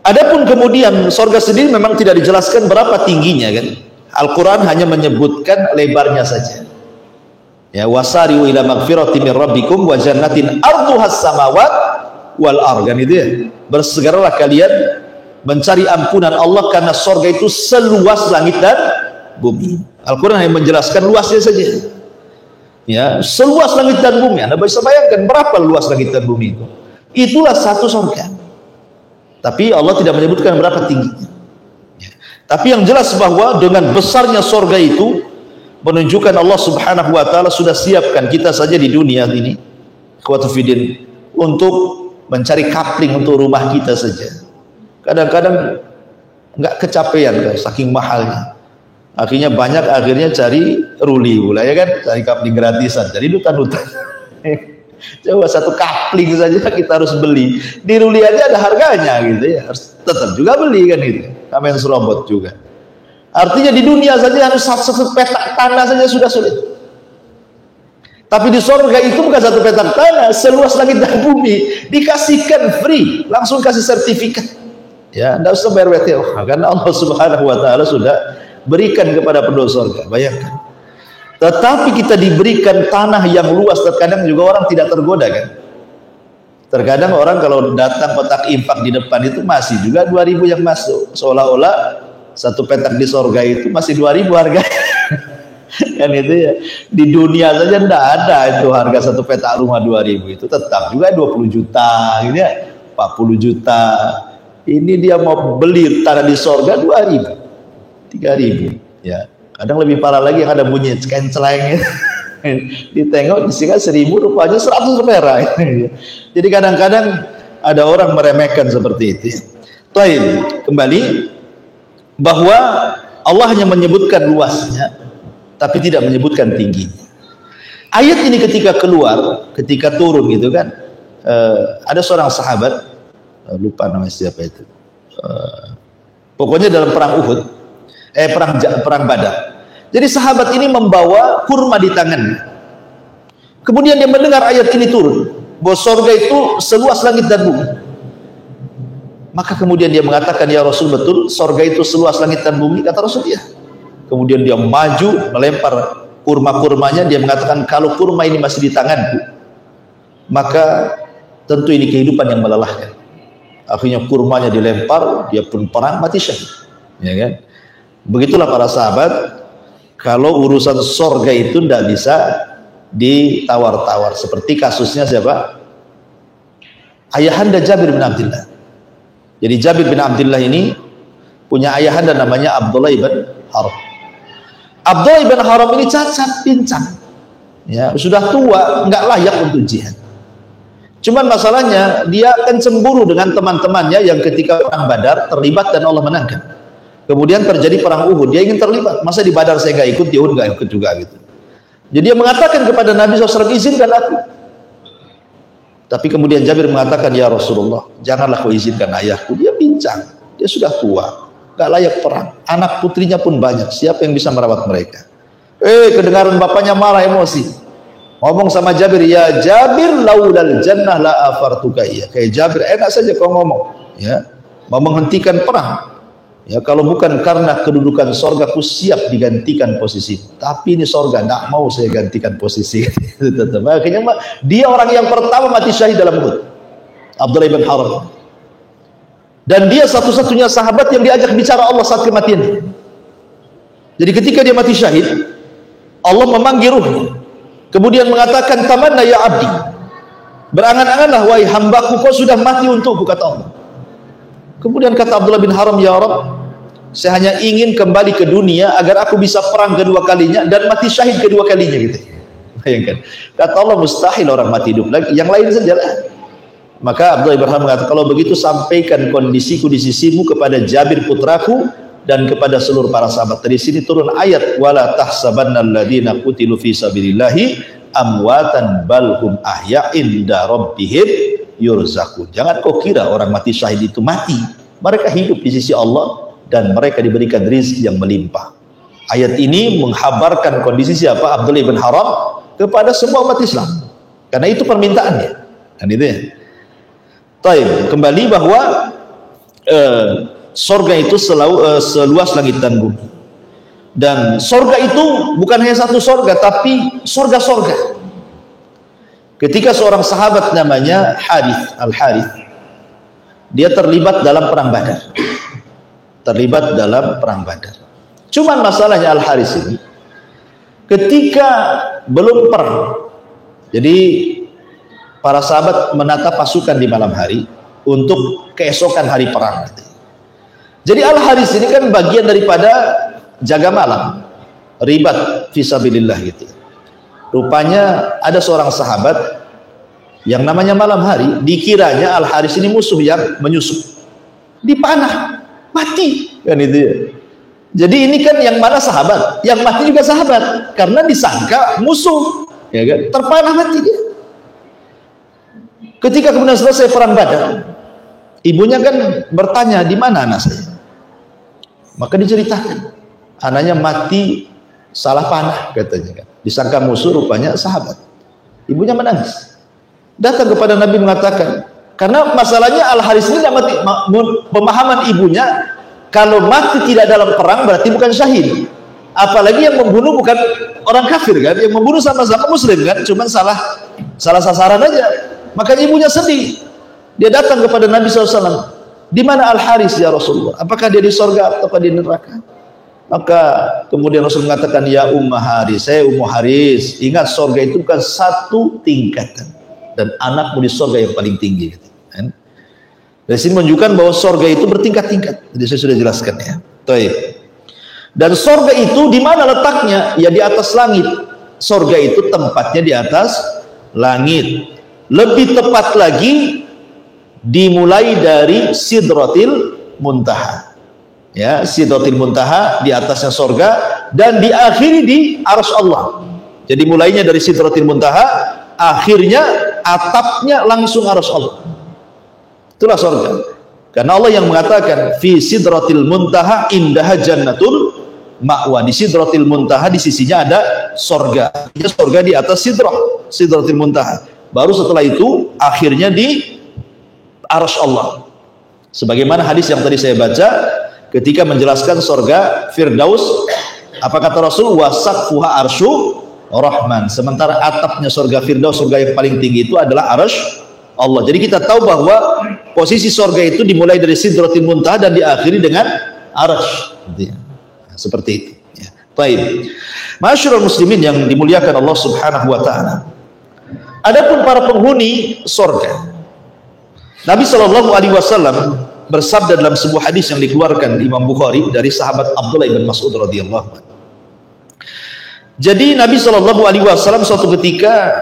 Adapun kemudian sorga sendiri memang tidak dijelaskan berapa tingginya kan. Al-Quran hanya menyebutkan lebarnya saja. Ya, wasari'u ila magfirati min rabbikum wa jannatin arduhas samawat wal ardh, kan itu ya. Bersegeralah kalian mencari ampunan Allah karena sorga itu seluas langit dan bumi. Al-Quran hanya menjelaskan luasnya saja. Ya, seluas langit dan bumi. Anda bisa bayangkan berapa luas langit dan bumi itu. Itulah satu sorga. Tapi Allah tidak menyebutkan berapa tingginya. Ya. Tapi yang jelas bahwa dengan besarnya sorga itu menunjukkan Allah Subhanahu wa taala sudah siapkan kita saja di dunia ini, ikhwatu fiddin, untuk mencari kapling untuk rumah kita saja. Kadang-kadang nggak kecapean saking mahalnya. Akhirnya cari ruli pula ya kan, cari kapling gratisan, cari dutan-dutan. Coba satu kapling saja kita harus beli. Di ruli aja ada harganya gitu ya, harus tetap juga beli kan gitu. Kamen serobot juga. Artinya di dunia saja harus satu petak tanah saja sudah sulit. Tapi di surga itu bukan satu petak tanah, seluas langit dan bumi, dikasihkan free, langsung kasih sertifikat. Ya, tidak usah bayar WTO, karena Allah Subhanahu wa taala sudah berikan kepada penduduk surga. Bayangkan. Tetapi kita diberikan tanah yang luas, terkadang juga orang tidak tergoda kan. Terkadang orang kalau datang kotak infak di depan itu masih juga 2.000 yang masuk, seolah-olah satu petak di surga itu masih 2.000 harga. Kan itu ya. Di dunia saja tidak ada itu harga satu petak rumah 2.000, itu tetap juga 20 juta gitu ya, 40 juta. Ini dia mau beli tanah di surga 2.000, 3.000 ya. Kadang lebih parah lagi yang ada bunyi kenceleng. Ditengok disingkat 1.000, rupanya 100 perak. Jadi kadang-kadang ada orang meremehkan seperti itu. Taib, kembali bahwa Allah hanya menyebutkan luasnya, tapi tidak menyebutkan tingginya. Ayat ini ketika keluar, ketika turun gitu kan, ada seorang sahabat, lupa namanya siapa itu, pokoknya dalam perang Uhud, perang Badar. Jadi sahabat ini membawa kurma di tangannya. Kemudian dia mendengar ayat ini turun, bahwa surga itu seluas langit dan bumi. Maka kemudian dia mengatakan, ya Rasul, betul surga itu seluas langit dan bumi? Kata Rasul, ya. Kemudian dia maju melempar kurma-kurmanya. Dia mengatakan, kalau kurma ini masih di tanganku, maka tentu ini kehidupan yang melelahkan. Akhirnya kurmanya dilempar, dia pun perang, mati syahid. Ya kan? Begitulah para sahabat, kalau urusan surga itu tidak bisa ditawar-tawar. Seperti kasusnya siapa? ayahanda Jabir bin Abdullah. Jadi Jabir bin Abdullah ini punya ayahanda namanya Abdullah ibn Haram. Abdullah ibn Haram ini cacat, pincang, ya, sudah tua, nggak layak untuk jihad. Cuman masalahnya dia akan cemburu dengan teman-temannya yang ketika perang Badar terlibat dan Allah menangkan. Kemudian terjadi perang Uhud, dia ingin terlibat. Masa di Badar saya nggak ikut, di Uhud nggak ikut juga gitu. Jadi dia mengatakan kepada Nabi SAW, izinkan aku. Tapi kemudian Jabir mengatakan, ya Rasulullah, janganlah kau izinkan ayahku. Dia pincang, dia sudah tua, nggak layak perang. Anak putrinya pun banyak, siapa yang bisa merawat mereka? Kedengaran bapaknya marah, emosi. Ngomong sama Jabir, ya Jabir, laulal jannah la afartuka iya. Kayak Jabir, enak saja kau ngomong, ya, mau menghentikan perang. Ya, kalau bukan karena kedudukan sorga, ku siap digantikan posisi. Tapi ini sorga, tidak mau saya gantikan posisi. Akhirnya dia orang yang pertama mati syahid dalam Uhud, Abdullah bin Haram. Dan dia satu-satunya sahabat yang diajak bicara Allah saat kematian. Jadi ketika dia mati syahid, Allah memanggil ruhnya. Kemudian mengatakan, tamanna ya abdi, berangan-anganlah wahai hambaku, kau sudah mati untukku, kata Allah. Kemudian kata Abdullah bin Haram, ya Rabb, saya hanya ingin kembali ke dunia agar aku bisa perang kedua kalinya dan mati syahid kedua kalinya gitu. Bayangkan. Kata Allah, mustahil orang mati hidup lagi, yang lain saja. Maka Abdullah bin Haram mengatakan, kalau begitu sampaikan kondisiku di sisimu kepada Jabir putraku dan kepada seluruh para sahabat. Dari sini turun ayat, wala tahsabannal ladzina qutilu fi sabilillahi amwatan bal hum ahya'in inda rabbihim yurzaqun. Jangan kau kira orang mati syahid itu mati. Mereka hidup di sisi Allah dan mereka diberikan rezeki yang melimpah. Ayat ini menghabarkan kondisi siapa? Abdullah bin Haram kepada semua umat Islam. Karena itu permintaannya. Kan itu ya. Taib, kembali bahwa sorga itu seluas langit dan bumi. Dan sorga itu bukan hanya satu sorga, tapi sorga-sorga. Ketika seorang sahabat namanya Harith Al-Harith, dia terlibat dalam perang Badar. Cuman masalahnya Al-Harith ini, ketika belum perang, jadi para sahabat menata pasukan di malam hari untuk keesokan hari perang. Jadi Al-Harith ini kan bagian daripada jaga malam, ribat fisabilillah gitu. Rupanya ada seorang sahabat yang namanya malam hari, dikiranya Al-Harith ini musuh yang menyusup, dipanah, mati kan itu ya. Jadi ini kan yang mana sahabat, yang mati juga sahabat, karena disangka musuh, ya kan, terpanah mati dia. Ketika kemudian selesai perang Badar, ibunya kan bertanya, di mana anak saya? Maka diceritakan, anaknya mati salah panah katanya kan. Disangka musuh, rupanya sahabat. Ibunya menangis. Datang kepada Nabi mengatakan, karena masalahnya Al-Harith ini mati, pemahaman ibunya, kalau mati tidak dalam perang berarti bukan syahid. Apalagi yang membunuh bukan orang kafir kan, yang membunuh sama-sama muslim kan, cuman salah sasaran aja. Makanya ibunya sedih. Dia datang kepada Nabi SAW. Di mana Al-Harith ya Rasulullah? Apakah dia di sorga atau di neraka? Maka kemudian Rasul mengatakan, ya Ummah Harith, saya Ummu Harith, ingat sorga itu bukan satu tingkatan, dan anakmu di sorga yang paling tinggi. Dari sini menunjukkan bahwa sorga itu bertingkat-tingkat. Jadi saya sudah jelaskan ya. Baik. Dan sorga itu di mana letaknya? Ya di atas langit. Sorga itu tempatnya di atas langit. Lebih tepat lagi, dimulai dari Sidratil Muntaha. Ya, Sidratil Muntaha di atasnya sorga, dan diakhiri di Arsy Allah. Jadi mulainya dari Sidratil Muntaha, akhirnya atapnya langsung Arsy Allah. Itulah sorga. Karena Allah yang mengatakan fi Sidratil Muntaha indaha jannatul ma'wa. Di Sidratil Muntaha di sisinya ada sorga. Sorga di atas Sidratil Muntaha. Baru setelah itu akhirnya di Arsy Allah. Sebagaimana hadis yang tadi saya baca ketika menjelaskan sorga Firdaus, apa kata Rasul? Wasaqfuha arsyu Rahman. Sementara atapnya sorga Firdaus, sorga yang paling tinggi itu adalah Arsy Allah. Jadi kita tahu bahwa posisi sorga itu dimulai dari Sidratil Muntaha dan diakhiri dengan Arsy. Seperti itu. Ya. Baik. Masyarul muslimin yang dimuliakan Allah Subhanahu wa taala. Adapun para penghuni sorga, Nabi SAW bersabda dalam sebuah hadis yang dikeluarkan Imam Bukhari dari sahabat Abdullah bin Mas'ud radhiyallahu anhu. Jadi Nabi SAW suatu ketika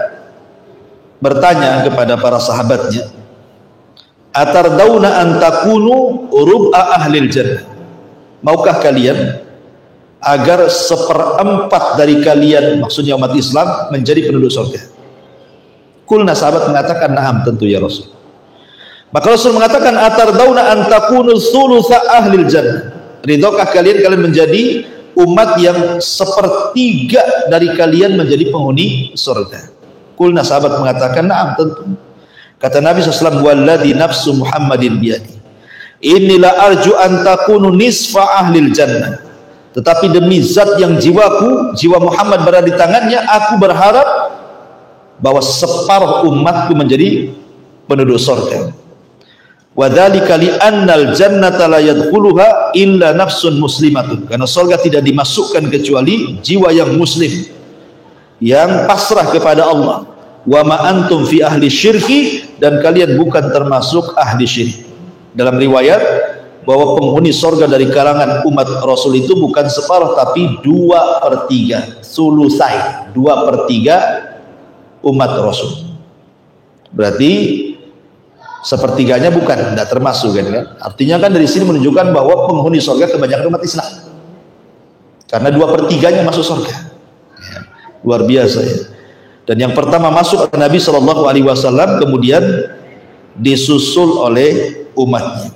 bertanya kepada para sahabatnya, atardawna an takunu rub'a ahlil jannah, maukah kalian agar 1/4 dari kalian, maksudnya umat Islam, menjadi penduduk surga? Kulna, sahabat mengatakan, na'am, tentu ya Rasul. Maka Rasul mengatakan, atardawna an takunu thulutha ahlil jannah, ridhokah kalian menjadi umat yang 1/3 dari kalian menjadi penghuni surga? Kulna, sahabat mengatakan, na'am, tentu. Kata Nabi SAW, walladhi nafsu Muhammadin biyadi, inilah arju an takunu nisfa ahlil jannah, tetapi demi zat yang jiwa Muhammad berada di tangannya, aku berharap bahwa separuh umatku menjadi penduduk surga. Wa dzalika li annal jannata la yadkhuluha illa nafsun muslimatun, karena surga tidak dimasukkan kecuali jiwa yang muslim, yang pasrah kepada Allah. Wa ma antum fi ahli syirki, dan kalian bukan termasuk ahli syirik. Dalam riwayat bahwa penghuni surga dari kalangan umat Rasul itu bukan separuh, tapi 2/3, sulusai, 2/3 umat Rasul. Berarti 1/3-nya bukan, tidak termasuk kan? Artinya kan dari sini menunjukkan bahwa penghuni surga kebanyakan umat Islam, karena 2/3-nya masuk surga. Ya, luar biasa ya. Dan yang pertama masuk Nabi SAW, kemudian disusul oleh umatnya.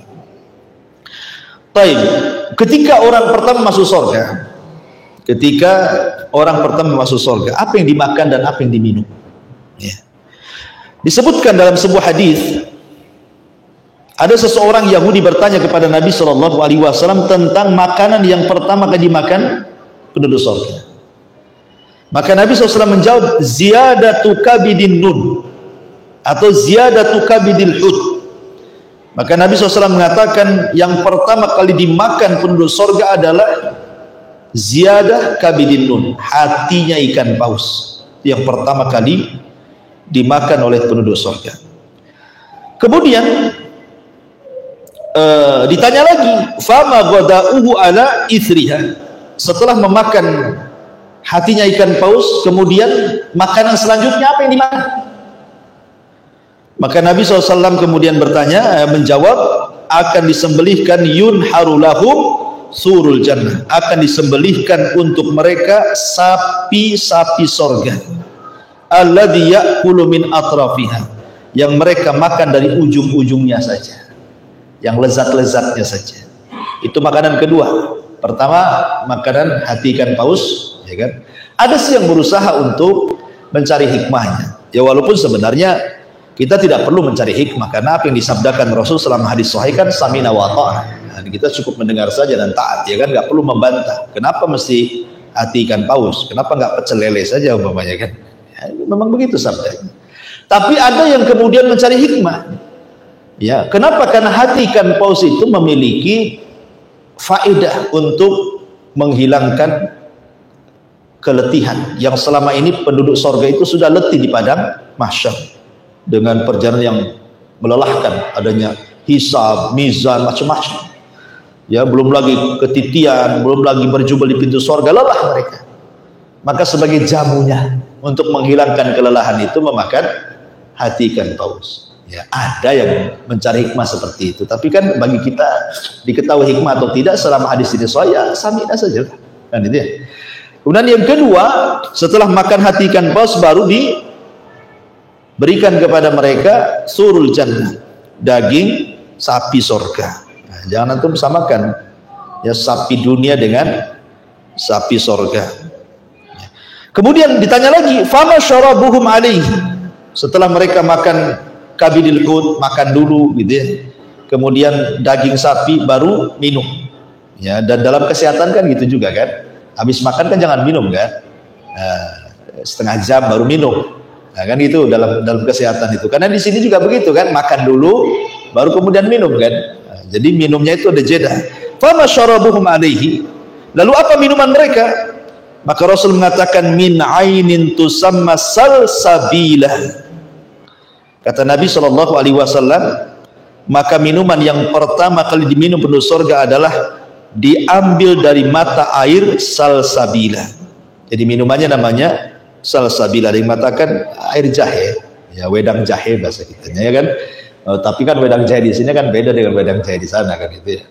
Taib. Ketika orang pertama masuk surga, apa yang dimakan dan apa yang diminum? Ya. Disebutkan dalam sebuah hadis, ada seseorang Yahudi bertanya kepada Nabi SAW tentang makanan yang pertama kali dimakan penduduk surga. Maka Nabi SAW menjawab, ziyadatu kabidin nun, atau ziyadatu kabidil hud. Maka Nabi SAW mengatakan yang pertama kali dimakan penduduk surga adalah ziyadah kabidin nun, hatinya ikan paus, yang pertama kali dimakan oleh penduduk surga. Kemudian ditanya lagi, fama ghada'uhu ala ithriha, setelah memakan hatinya ikan paus, kemudian makanan selanjutnya apa yang dimakan? Maka Nabi SAW kemudian menjawab, akan disembelihkan yunharu lahum surul jannah, akan disembelihkan untuk mereka sapi-sapi sorga, alladhi ya'kulu min atrafiha, yang mereka makan dari ujung-ujungnya saja, yang lezat-lezatnya saja. Itu makanan kedua. Pertama makanan hati ikan paus, ya kan? Ada sih yang berusaha untuk mencari hikmahnya. Ya walaupun sebenarnya kita tidak perlu mencari hikmah, karena apa yang disabdakan Rasul selama hadis sahih kan samina wa ta'ah. Nah, kita cukup mendengar saja dan taat, ya kan? Nggak perlu membantah. Kenapa mesti hati ikan paus? Kenapa nggak pecel lele saja umpamanya kan? Ya, memang begitu sabdanya. Tapi ada yang kemudian mencari hikmah. Ya, kenapa? Karena hati ikan paus itu memiliki faedah untuk menghilangkan keletihan yang selama ini penduduk surga itu sudah letih di padang mahsyar dengan perjalanan yang melelahkan, adanya hisab, mizan, macam-macam. Ya, belum lagi ketitian, belum lagi berjubel di pintu surga, lelah mereka. Maka sebagai jamunya untuk menghilangkan kelelahan itu memakan hati ikan paus. Ya, ada yang mencari hikmah seperti itu, tapi kan bagi kita diketahui hikmah atau tidak selama hadis ini saya samina saja kan itu ya. Kemudian yang kedua, setelah makan hati ikan paus baru diberikan kepada mereka surul jannah, daging sapi surga. Nah, jangan antum samakan ya sapi dunia dengan sapi surga. Kemudian ditanya lagi, fama syarabuhum alaihi, setelah mereka makan kabidil hud, makan dulu gitu ya, kemudian daging sapi baru minum ya. Dan dalam kesehatan kan gitu juga kan, habis makan kan jangan minum kan, nah, setengah jam baru minum, nah, kan itu dalam kesehatan itu. Karena di sini juga begitu kan, makan dulu baru kemudian minum kan, nah, jadi minumnya itu ada jeda. Fama syarabuhum alaihi, lalu apa minuman mereka? Maka Rasul mengatakan min ainin tusamma salsabilah. Kata Nabi SAW, maka minuman yang pertama kali diminum penduduk surga adalah diambil dari mata air salsabila. Jadi minumannya namanya salsabila. Ada yang mengatakan air jahe, ya wedang jahe bahasa kitanya ya kan. Tapi kan wedang jahe di sini kan beda dengan wedang jahe di sana kan gitu ya.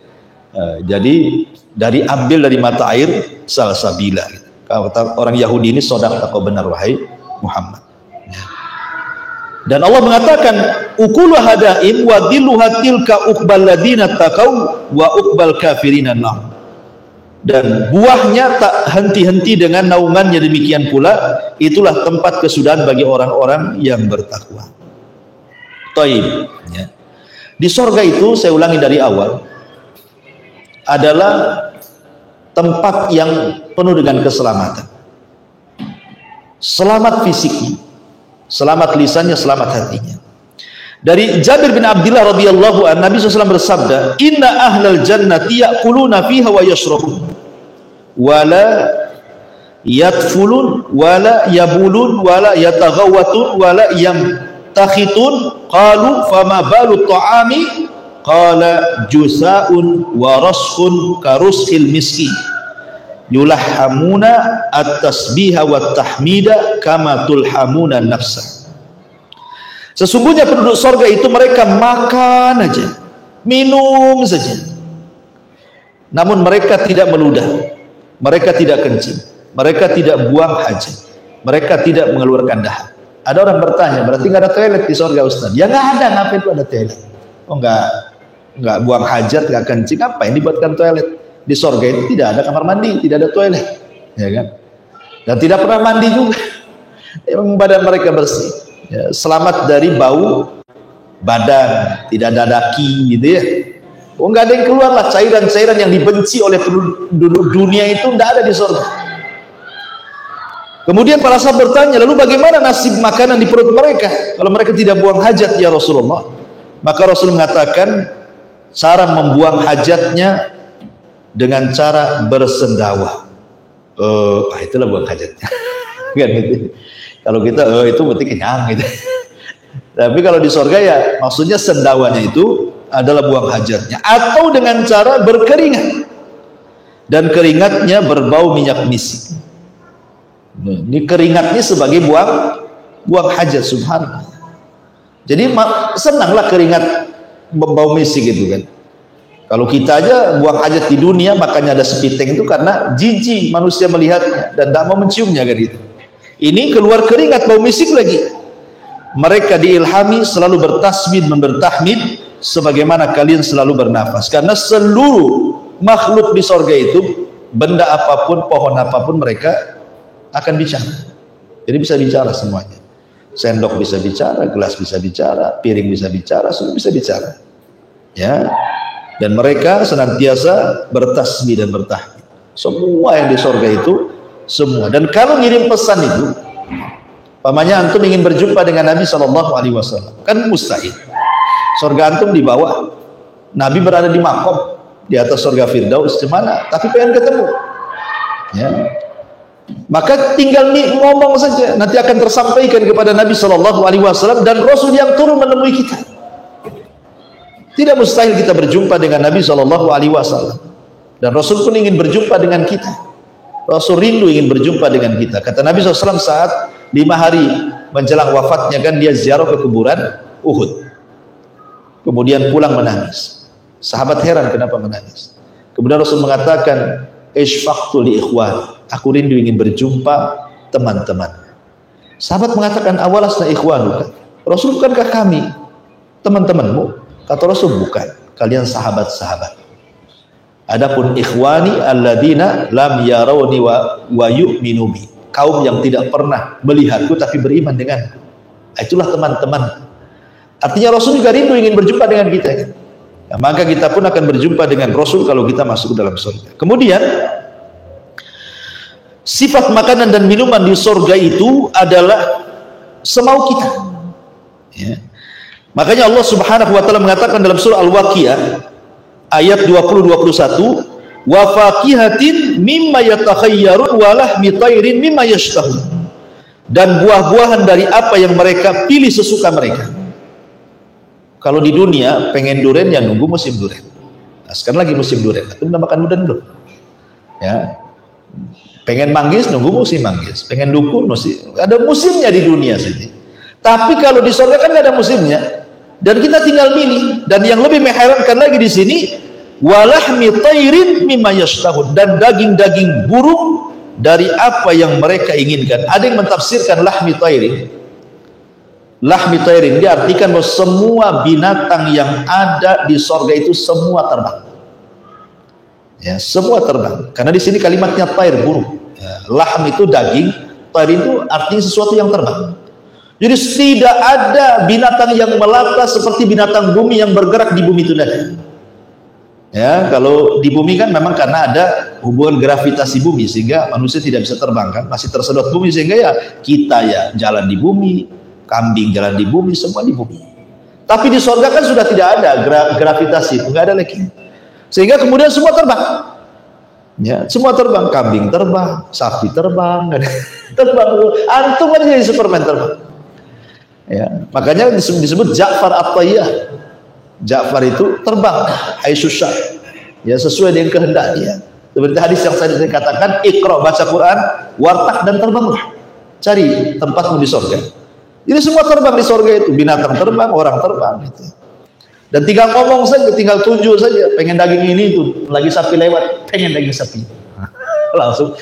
Jadi ambil dari mata air salsabila. Gitu. Kata orang Yahudi ini sodaq, kau benar wahai Muhammad. Dan Allah mengatakan ukuluha hadaim wa dhilluha tilka uqbal ladina taqaw wa uqbal kafirina nar. Dan buahnya tak henti-henti dengan naungannya, demikian pula itulah tempat kesudahan bagi orang-orang yang bertakwa. Taib ya. Di surga itu, saya ulangi dari awal, adalah tempat yang penuh dengan keselamatan. Selamat fisiknya, selamat lisannya, selamat hatinya. Dari Jabir bin Abdullah radhiyallahu anhu, Nabi SAW bersabda, "Inna ahlal jannati ya'kuluna fiha wa yashrabun, wala yatfulun, wala yabulun, wala yataghawwatun, wala yamtakhitun." Qalu fama balu ta'ami? Qala jusa'un wa raskhun karushil miski. Yulhamuna at-tasbiha wa tahmida kama tulhamuna nafsa. Sesungguhnya penduduk surga itu mereka makan aja, minum saja, namun mereka tidak meludah, mereka tidak kencing, mereka tidak buang hajat, mereka tidak mengeluarkan dahak. Ada orang bertanya, berarti nggak ada toilet di surga Ustaz? Ya nggak ada, ngapain itu ada toilet? Oh nggak buang hajat, nggak kencing, apa yang dibuatkan toilet? Di surga itu tidak ada kamar mandi, tidak ada toilet, ya kan? Dan tidak pernah mandi juga. Memang badan mereka bersih, ya, selamat dari bau badan, tidak ada daki, gitu ya. Oh, nggak ada yang keluar lah, cairan-cairan yang dibenci oleh penduduk dunia itu nggak ada di surga. Kemudian para sahabat bertanya, lalu bagaimana nasib makanan di perut mereka kalau mereka tidak buang hajat ya Rasulullah? Maka Rasul mengatakan cara membuang hajatnya dengan cara bersendawa. Itulah buang hajatnya. Kan gitu. Kalau kita itu berarti kenyang gitu. Tapi kalau di surga ya maksudnya sendawanya itu adalah buang hajatnya, atau dengan cara berkeringat dan keringatnya berbau minyak misik. Ini keringatnya sebagai buang hajat, subhanallah. Jadi senanglah keringat berbau misik gitu kan. Kalau kita aja buang hajat di dunia, makanya ada sepiteng itu karena jijik manusia melihatnya dan tidak mau menciumnya kan gitu. Ini keluar keringat bau misik lagi. Mereka diilhami selalu bertasbih, bertahmid sebagaimana kalian selalu bernafas. Karena seluruh makhluk di surga itu, benda apapun, pohon apapun, mereka akan bicara. Jadi bisa bicara semuanya. Sendok bisa bicara, gelas bisa bicara, piring bisa bicara, semua bisa bicara. Ya. Dan mereka senantiasa bertasbih dan bertahmid. Semua yang di surga itu, semua. Dan kalau ngirim pesan itu, pamannya antum ingin berjumpa dengan Nabi SAW, kan mustahil. Surga antum di bawah, Nabi berada di makom di atas surga Firdaus, gimana? Tapi pengen ketemu. Ya. Maka tinggal ngomong saja, nanti akan tersampaikan kepada Nabi SAW dan Rasul yang turun menemui kita. Tidak mustahil kita berjumpa dengan Nabi SAW, dan Rasul pun ingin berjumpa dengan kita. Rasul rindu ingin berjumpa dengan kita. Kata Nabi SAW saat 5 hari menjelang wafatnya kan dia ziarah ke kuburan Uhud, kemudian pulang menangis. Sahabat heran kenapa menangis. Kemudian Rasul mengatakan, ishfaqtu li ikhwan, aku rindu ingin berjumpa teman-teman. Sahabat mengatakan, awalasna ikhwanuka, Rasul bukankah kami teman-temanmu? Kata Rasul, bukan, kalian sahabat-sahabat. Adapun ikhwani alladzina lam yarawni wa yu'minu bi, kaum yang tidak pernah melihatku tapi beriman denganku. Itulah teman-teman. Artinya Rasul juga rindu ingin berjumpa dengan kita. Nah, maka kita pun akan berjumpa dengan Rasul kalau kita masuk ke dalam surga. Kemudian sifat makanan dan minuman di surga itu adalah semau kita. Ya. Makanya Allah Subhanahu wa taala mengatakan dalam surah Al-Waqiah ayat 20-21, wa faqihatin mimma yatakhayyarun wa lahmi tayrin mimma yashtahun, dan buah-buahan dari apa yang mereka pilih sesuka mereka. Kalau di dunia pengen durian ya nunggu musim durian. Nah, sekarang lagi musim durian, itu udah makan durian belum? Ya. Pengen manggis nunggu musim manggis, pengen dukun musim, ada musimnya di dunia saja. Tapi kalau di surga kan nggak ada musimnya, dan kita tinggal milih. Dan yang lebih mengherankan lagi di sini, walahmi tairin mimma yashtahun, dan daging-daging burung dari apa yang mereka inginkan. Ada yang mentafsirkan lahmi tairin. Lahmi tairin diartikan bahwa semua binatang yang ada di sorga itu semua terbang. Ya, semua terbang. Karena di sini kalimatnya tair, burung. Ya, lahm itu daging, tair itu artinya sesuatu yang terbang. Jadi tidak ada binatang yang melata seperti binatang bumi yang bergerak di bumi itu tadi. Ya, kalau di bumi kan memang karena ada hubungan gravitasi bumi sehingga manusia tidak bisa terbang kan, masih tersedot bumi sehingga ya kita ya jalan di bumi. Kambing jalan di bumi, semua di bumi. Tapi di sorga kan sudah tidak ada gravitasi, nggak ada lagi. Sehingga kemudian semua terbang. Ya, semua terbang, kambing terbang, sapi terbang, terbang. Antum kan jadi Superman terbang. Ya, makanya disebut Ja'far at-Tayyar. Ja'far itu terbang, haitsusya. Ya, sesuai dengan kehendak dia. Seperti hadis yang saya katakan, Iqra, baca Quran, wartaq, dan terbanglah. Cari tempatmu di sorga. Jadi semua terbang di sorga itu, binatang terbang, orang terbang gitu. Dan tinggal ngomong saja, tinggal tunjuk saja, pengen daging ini tuh, lagi sapi lewat, pengen daging sapi. Langsung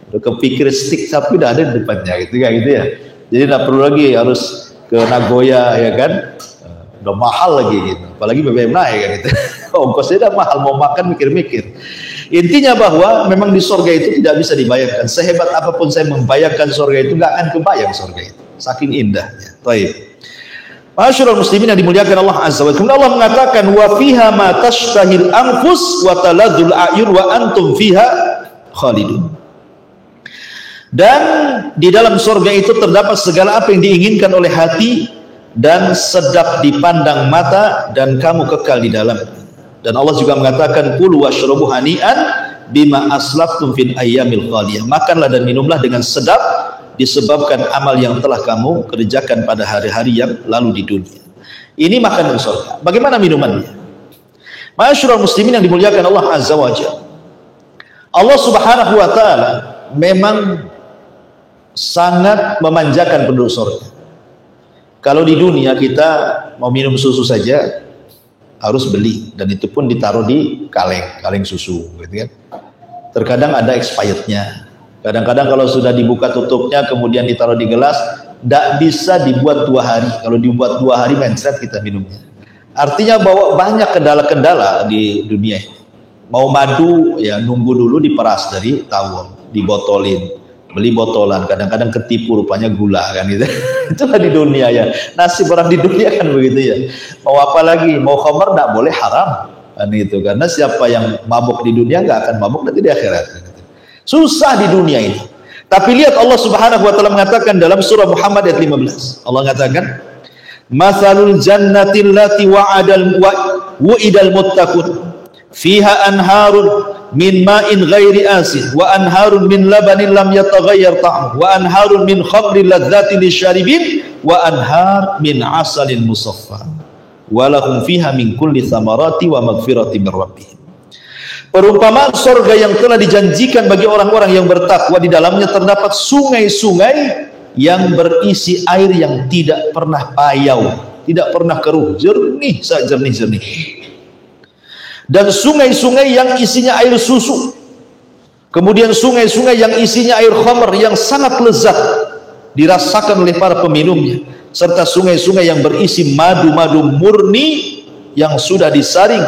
udah kepikir stik sapi udah ada di depannya gitu ya. Jadi tidak perlu lagi harus ke Nagoya ya kan. Udah mahal lagi gitu. Apalagi BBM naik kan gitu. Ongkosnya udah mahal, mau makan mikir-mikir. Intinya bahwa memang di sorga itu tidak bisa dibayangkan. Sehebat apapun saya membayangkan sorga itu, nggak akan kebayang sorga itu. Saking indahnya. Baik. Masyaallah muslimin yang dimuliakan Allah Azza wa Jalla. Kemudian Allah mengatakan wa fiha ma tashtahil anfus wa taladzul a'yun wa antum fiha khalidun. Dan di dalam surga itu terdapat segala apa yang diinginkan oleh hati dan sedap dipandang mata dan kamu kekal di dalam. Dan Allah juga mengatakan kulu washrabu hani'an bima aslaftum fil ayyamil khaliyah. Makanlah dan minumlah dengan sedap disebabkan amal yang telah kamu kerjakan pada hari-hari yang lalu di dunia. Ini makanan surga. Bagaimana minumannya? Ma'asyiral muslimin yang dimuliakan Allah Azza wa Jalla. Allah Subhanahu wa taala memang sangat memanjakan penduduk surga. Kalau di dunia kita mau minum susu saja harus beli, dan itu pun ditaruh di kaleng susu gitu kan. Terkadang ada expirednya. Kadang-kadang kalau sudah dibuka tutupnya kemudian ditaruh di gelas, tidak bisa dibuat 2 hari. Kalau dibuat 2 hari mencret kita minumnya. Artinya bahwa banyak kendala-kendala di dunia ini. Mau madu ya nunggu dulu diperas dari tawon, dibotolin, beli botolan, kadang-kadang ketipu rupanya gula kan gitu. Itulah di dunia ya. Nasib orang di dunia kan begitu ya. Mau apa lagi? Mau khamar tidak boleh, haram kan itu. Karena siapa yang mabuk di dunia nggak akan mabuk nanti di akhirat. Susah di dunia ini. Tapi lihat Allah Subhanahu wa taala mengatakan dalam surah Muhammad ayat 15. Allah mengatakan, "Matsalul jannati allati wa'idal muttaqun fiha anharun min ma'in ghairi asin wa anharun min labanin lam yataghayyar ta'muhu wa anharun min khamrin ladzatin lisyaribin wa anhar min asalin musaffa wa lahum fiha min kulli thamarati wa maghfirati min rabbihim." Perumpamaan surga yang telah dijanjikan bagi orang-orang yang bertakwa, di dalamnya terdapat sungai-sungai yang berisi air yang tidak pernah payau, tidak pernah keruh, jernih sejernih-jernih. Dan sungai-sungai yang isinya air susu. Kemudian sungai-sungai yang isinya air khamr yang sangat lezat dirasakan oleh para peminumnya, serta sungai-sungai yang berisi madu-madu murni yang sudah disaring,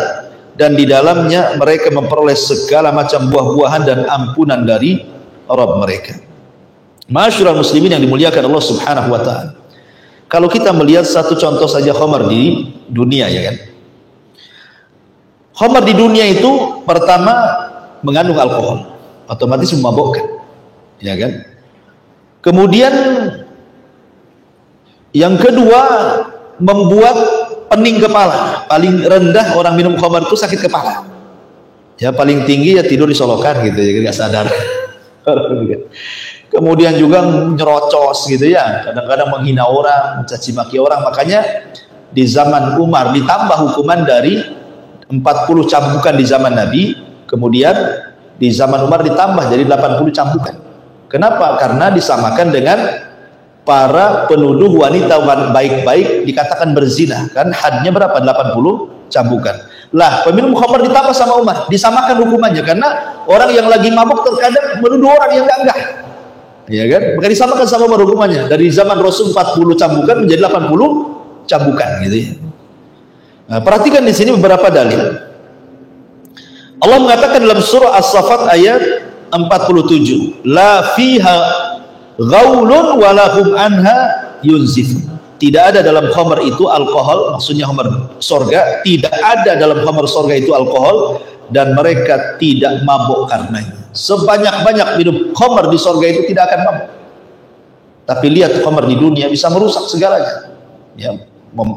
dan di dalamnya mereka memperoleh segala macam buah-buahan dan ampunan dari Rabb mereka. Ma'asyiral muslimin yang dimuliakan Allah Subhanahu wa taala. Kalau kita melihat satu contoh saja khamar di dunia ya kan. Khamar di dunia itu pertama mengandung alkohol, otomatis memabukkan. Ya kan? Kemudian yang kedua membuat pening kepala. Paling rendah orang minum khamar itu sakit kepala. Ya paling tinggi ya tidur di solokan gitu ya, nggak sadar. Kemudian juga nyerocos gitu ya, kadang-kadang menghina orang, mencaci maki orang. Makanya di zaman Umar ditambah hukuman dari 40 cambukan di zaman Nabi, kemudian di zaman Umar ditambah jadi 80 cambukan. Kenapa? Karena disamakan dengan para penuduh wanita baik-baik dikatakan berzina, kan hadnya berapa? 80 cambukan. Lah peminum khamar ditambah sama Umar, disamakan hukumannya, karena orang yang lagi mabuk terkadang menuduh orang yang enggak, ya kan? Maka disamakan sama Umar hukumannya, dari zaman Rasul 40 cambukan menjadi 80 cambukan, gitu ya. Nah, perhatikan di sini beberapa dalil. Allah mengatakan dalam surah As-Saffat ayat 47, la fiha ghaulun walahum anha yunzifun. Tidak ada dalam khamar itu alkohol, maksudnya khamar sorga, tidak ada dalam khamar sorga itu alkohol, dan mereka tidak mabuk karenanya. Sebanyak-banyak minum khamar di sorga itu tidak akan mabuk. Tapi lihat khamar di dunia bisa merusak segalanya, ya,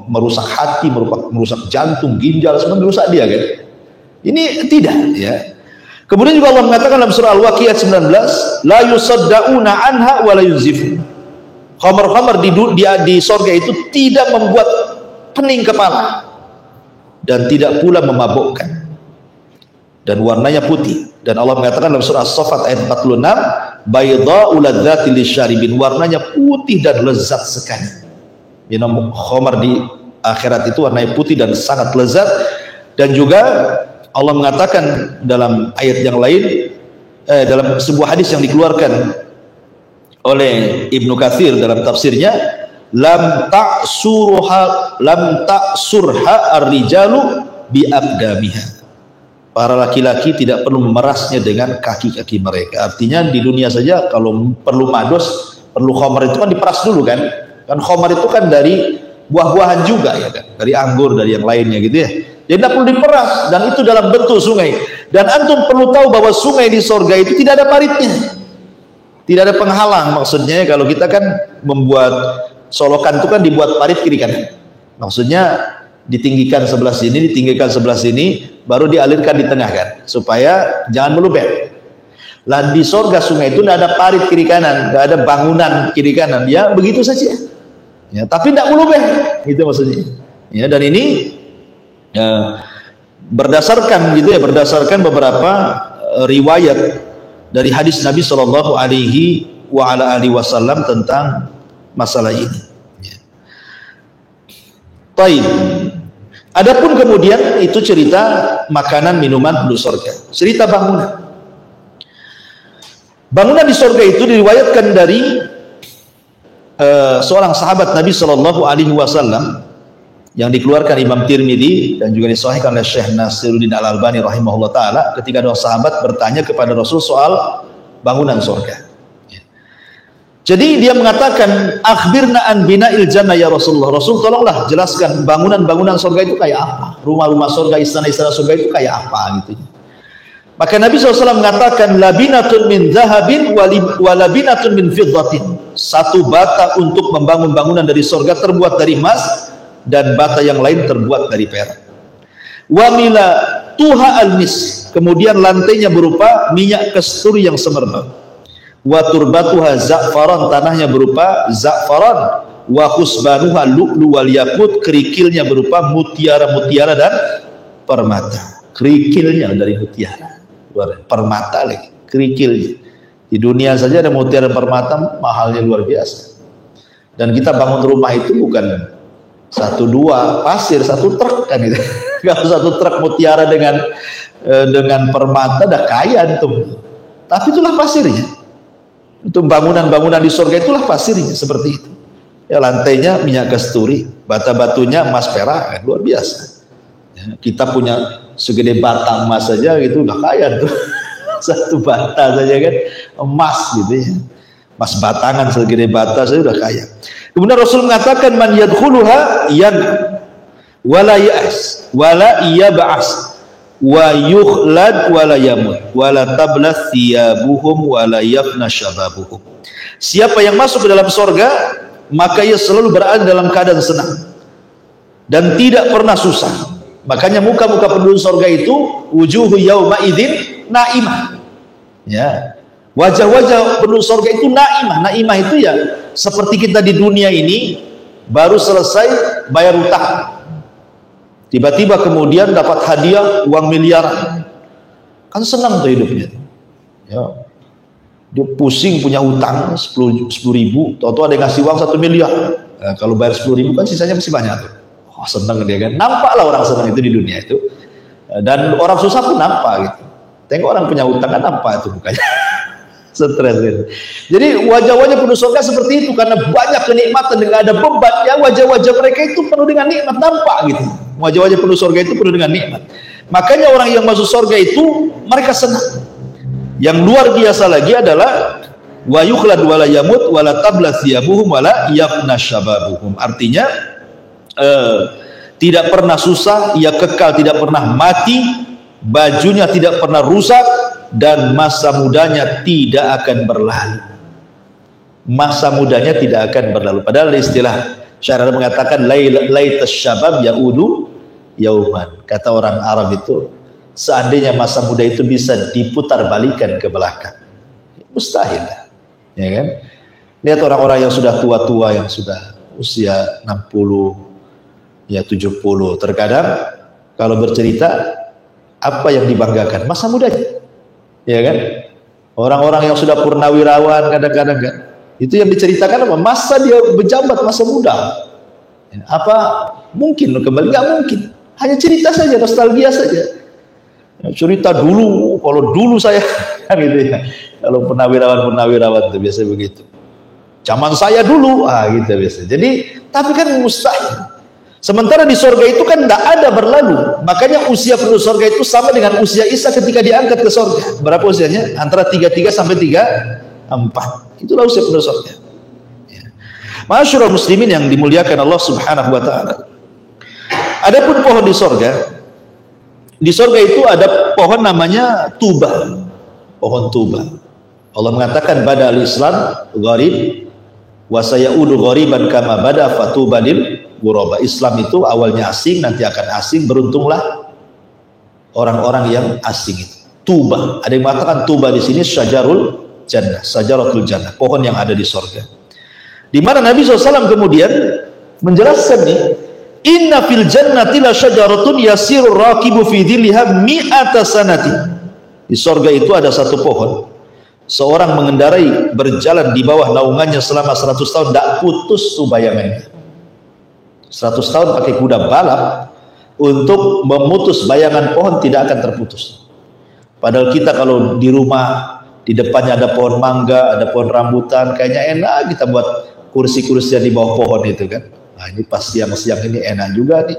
merusak hati, merusak jantung, ginjal, semua merusak dia, kan? Ini tidak, ya. Kemudian juga Allah mengatakan dalam surah Al-Waqiah 19, la yusaddauna anha wa la yunzifun. Khamar-khamar di sorga itu tidak membuat pening kepala dan tidak pula memabukkan, dan warnanya putih. Dan Allah mengatakan dalam surah As-Saffat ayat 46, baydha'u ladzati lisyaribin, warnanya putih dan lezat sekali. Minum khamar di akhirat itu warnanya putih dan sangat lezat. Dan juga Allah mengatakan dalam ayat yang lain, dalam sebuah hadis yang dikeluarkan oleh Ibnu Katsir dalam tafsirnya, lam ta'surha ar-rijalu bi abdamiha. Para laki-laki tidak perlu memerasnya dengan kaki-kaki mereka. Artinya di dunia saja kalau perlu mados, perlu khamar itu kan diperas dulu, kan? Kan khamar itu kan dari buah-buahan juga, ya kan? Dari anggur, dari yang lainnya, gitu ya. Jadi tidak perlu diperas, dan itu dalam bentuk sungai. Dan antum perlu tahu bahwa sungai di sorga itu tidak ada paritnya. Tidak ada penghalang, maksudnya kalau kita kan membuat solokan itu kan dibuat parit kiri kanan. Maksudnya ditinggikan sebelah sini, ditinggikan sebelah sini, baru dialirkan di tengah, kan, supaya jangan melubek. Lah di sorga sungai itu tidak ada parit kiri kanan, tidak ada bangunan kiri kanan, ya begitu saja. Ya, tapi tidak melubek, gitu maksudnya. Ya, dan ini ya, berdasarkan gitu ya, berdasarkan beberapa riwayat dari hadis Nabi Shallallahu Alaihi Wasallam tentang masalah ini. Taib. Adapun kemudian itu cerita makanan minuman penduduk surga, cerita bangunan. Bangunan di surga itu diriwayatkan dari seorang sahabat Nabi Shallallahu Alaihi Wasallam yang dikeluarkan Imam Tirmidzi dan juga disahihkan oleh Syekh Nasiruddin Al-Albani rahimahullah taala, ketika ada sahabat bertanya kepada Rasul soal bangunan surga. Jadi dia mengatakan, akhbirna an bina'il jannah ya Rasulullah. Rasul, tolonglah jelaskan bangunan-bangunan surga itu kayak apa, rumah-rumah surga, istana-istana surga itu kayak apa, gitu. Maka Nabi SAW mengatakan, labinatun min zahabin wa labinatun min fiddatin. Satu bata untuk membangun bangunan dari surga terbuat dari emas, dan bata yang lain terbuat dari perak. Wa mila tuha al-mis, kemudian lantainya berupa minyak kasturi yang semerbak. Wa turbatuha za'faran, tanahnya berupa za'faran. Wa khusbanuha lu'lu wal yakut, kerikilnya berupa mutiara-mutiara dan permata. Kerikilnya dari mutiara, permata lagi, kerikilnya. Di dunia saja ada mutiara permata, mahalnya luar biasa. Dan kita bangun rumah itu bukan satu dua pasir, satu truk, kan gitu. Kalau satu truk mutiara dengan permata dah kaya tuh. Tapi itulah pasirnya. Untuk bangunan-bangunan di surga itulah pasirnya seperti itu. Ya, lantainya minyak kasturi, bata-batunya emas perak, kan, luar biasa. Ya, kita punya segede bata emas saja gitu udah kaya tuh. Satu bata saja kan emas gitu ya. Emas batangan segede bata saja udah kaya. Kemudian Rasul mengatakan, man yadkhuluha yan wala ya'as wala iyab'as wa yukhlad wala yamut wala tablas thiyabuhum wala yafna syababuhum. Siapa yang masuk ke dalam surga, maka ia selalu berada dalam keadaan senang dan tidak pernah susah. Makanya muka-muka penduduk surga itu wujuhu yauma idzin naimah. Ya. Wajah-wajah penduduk surga itu naimah. Naimah itu ya seperti kita di dunia ini baru selesai bayar utang, tiba-tiba kemudian dapat hadiah uang miliaran, kan senang tuh hidupnya. Ya, dia pusing punya utang 10 ribu, tahu-tahu ada yang ngasih uang 1 miliar. Nah, kalau bayar 10 ribu kan sisanya masih banyak tuh. Oh, senang dia kan. Nampaklah orang senang itu di dunia itu. Dan orang susah pun nampak gitu. Tengok orang punya utang kan nampak itu mukanya. Stres gitu. Jadi wajah-wajah penuh surga seperti itu karena banyak kenikmatan dan ada beban. Ya, wajah-wajah mereka itu penuh dengan nikmat, nampak gitu. Wajah-wajah penuh surga itu penuh dengan nikmat. Makanya orang yang masuk surga itu mereka senang. Yang luar biasa lagi adalah wa yukhlad wala yamut wala tabla thiyabuhum wala yafna syababuhum. Artinya tidak pernah susah, ia kekal, tidak pernah mati, bajunya tidak pernah rusak, dan masa mudanya tidak akan berlalu. Masa mudanya tidak akan berlalu. Padahal istilah syarah mengatakan laitas syabab yaudu yauman. Kata orang Arab itu, seandainya masa muda itu bisa diputar balikan ke belakang, mustahil, ya kan? Lihat orang-orang yang sudah tua-tua, yang sudah usia 60, ya 70, terkadang kalau bercerita apa yang dibanggakan? Masa mudanya, ya kan? Orang-orang yang sudah purnawirawan kadang-kadang kan, itu yang diceritakan apa? Masa dia berjabat masa muda. Apa mungkin kembali? Nggak mungkin. Hanya cerita saja, nostalgia saja. Cerita dulu, kalau dulu saya kan gitu ya. Kalau purnawirawan itu biasa begitu. Zaman saya dulu, gitu biasa. Jadi, tapi kan mustahil. Sementara di surga itu kan tidak ada berlalu. Makanya usia penduduk surga itu sama dengan usia Isa ketika diangkat ke surga. Berapa usianya? Antara 33 sampai 34. Itulah usia penduduk surga. Ya. Ma'asyiral muslimin yang dimuliakan Allah Subhanahu wa taala. Adapun pohon di surga, di surga itu ada pohon namanya tuba, pohon tuba. Allah mengatakan badal Islam gharib wa sayaudu ghariban kama bada fatubadil ghuraba. Islam itu awalnya asing, nanti akan asing, beruntunglah orang-orang yang asing itu. Tuba, ada yang mengatakan tuba di sini syajarul jannah, syajaratul jannah, pohon yang ada di surga. Di mana Nabi SAW kemudian menjelaskan nih, inna fil jannati la syajaratun yasirur raqibu fi dhilliha mi'ata sanati. Di surga itu ada satu pohon, seorang mengendarai berjalan di bawah naungannya selama 100 tahun tidak putus tuh bayangannya. 100 tahun pakai kuda balap untuk memutus bayangan pohon tidak akan terputus. Padahal kita kalau di rumah di depannya ada pohon mangga, ada pohon rambutan, kayaknya enak kita buat kursi-kursi di bawah pohon itu kan. Nah, ini pas siang-siang ini enak juga nih,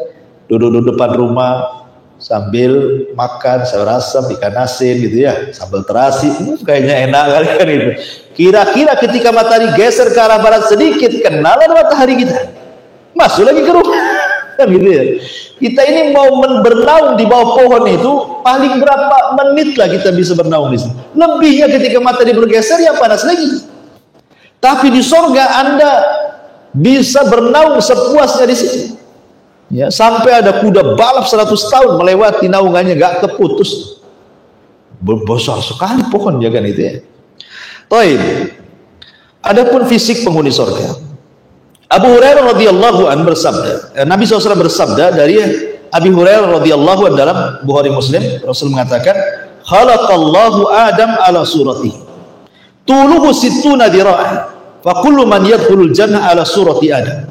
duduk-duduk depan rumah sambil makan sayur asam, ikan asin gitu ya, sambal terasi, kayaknya enak kali kan itu. Kira-kira ketika matahari geser ke arah barat sedikit, kenalan matahari kita, masuk lagi ke rumah, kan gitu ya. Kita ini mau bernaung di bawah pohon itu, paling berapa menit lah kita bisa bernaung di sini. Lebihnya ketika matahari bergeser ya panas lagi. Tapi di surga Anda bisa bernaung sepuasnya di situ. Ya, sampai ada kuda balap 100 tahun melewati naungannya gak keputus. Besar sekali pohon ya kan itu ya. Taib. Adapun fisik penghuni surga. Abu Hurairah radhiyallahu an bersabda, Nabi SAW bersabda dari Abi Hurairah radhiyallahu an dalam Bukhari Muslim, Rasul mengatakan, khalaqallahu Adam ala suratihi. Tuluhu sittuna dira'an. Fa kullu man yadkhulul jannah ala surati Adam.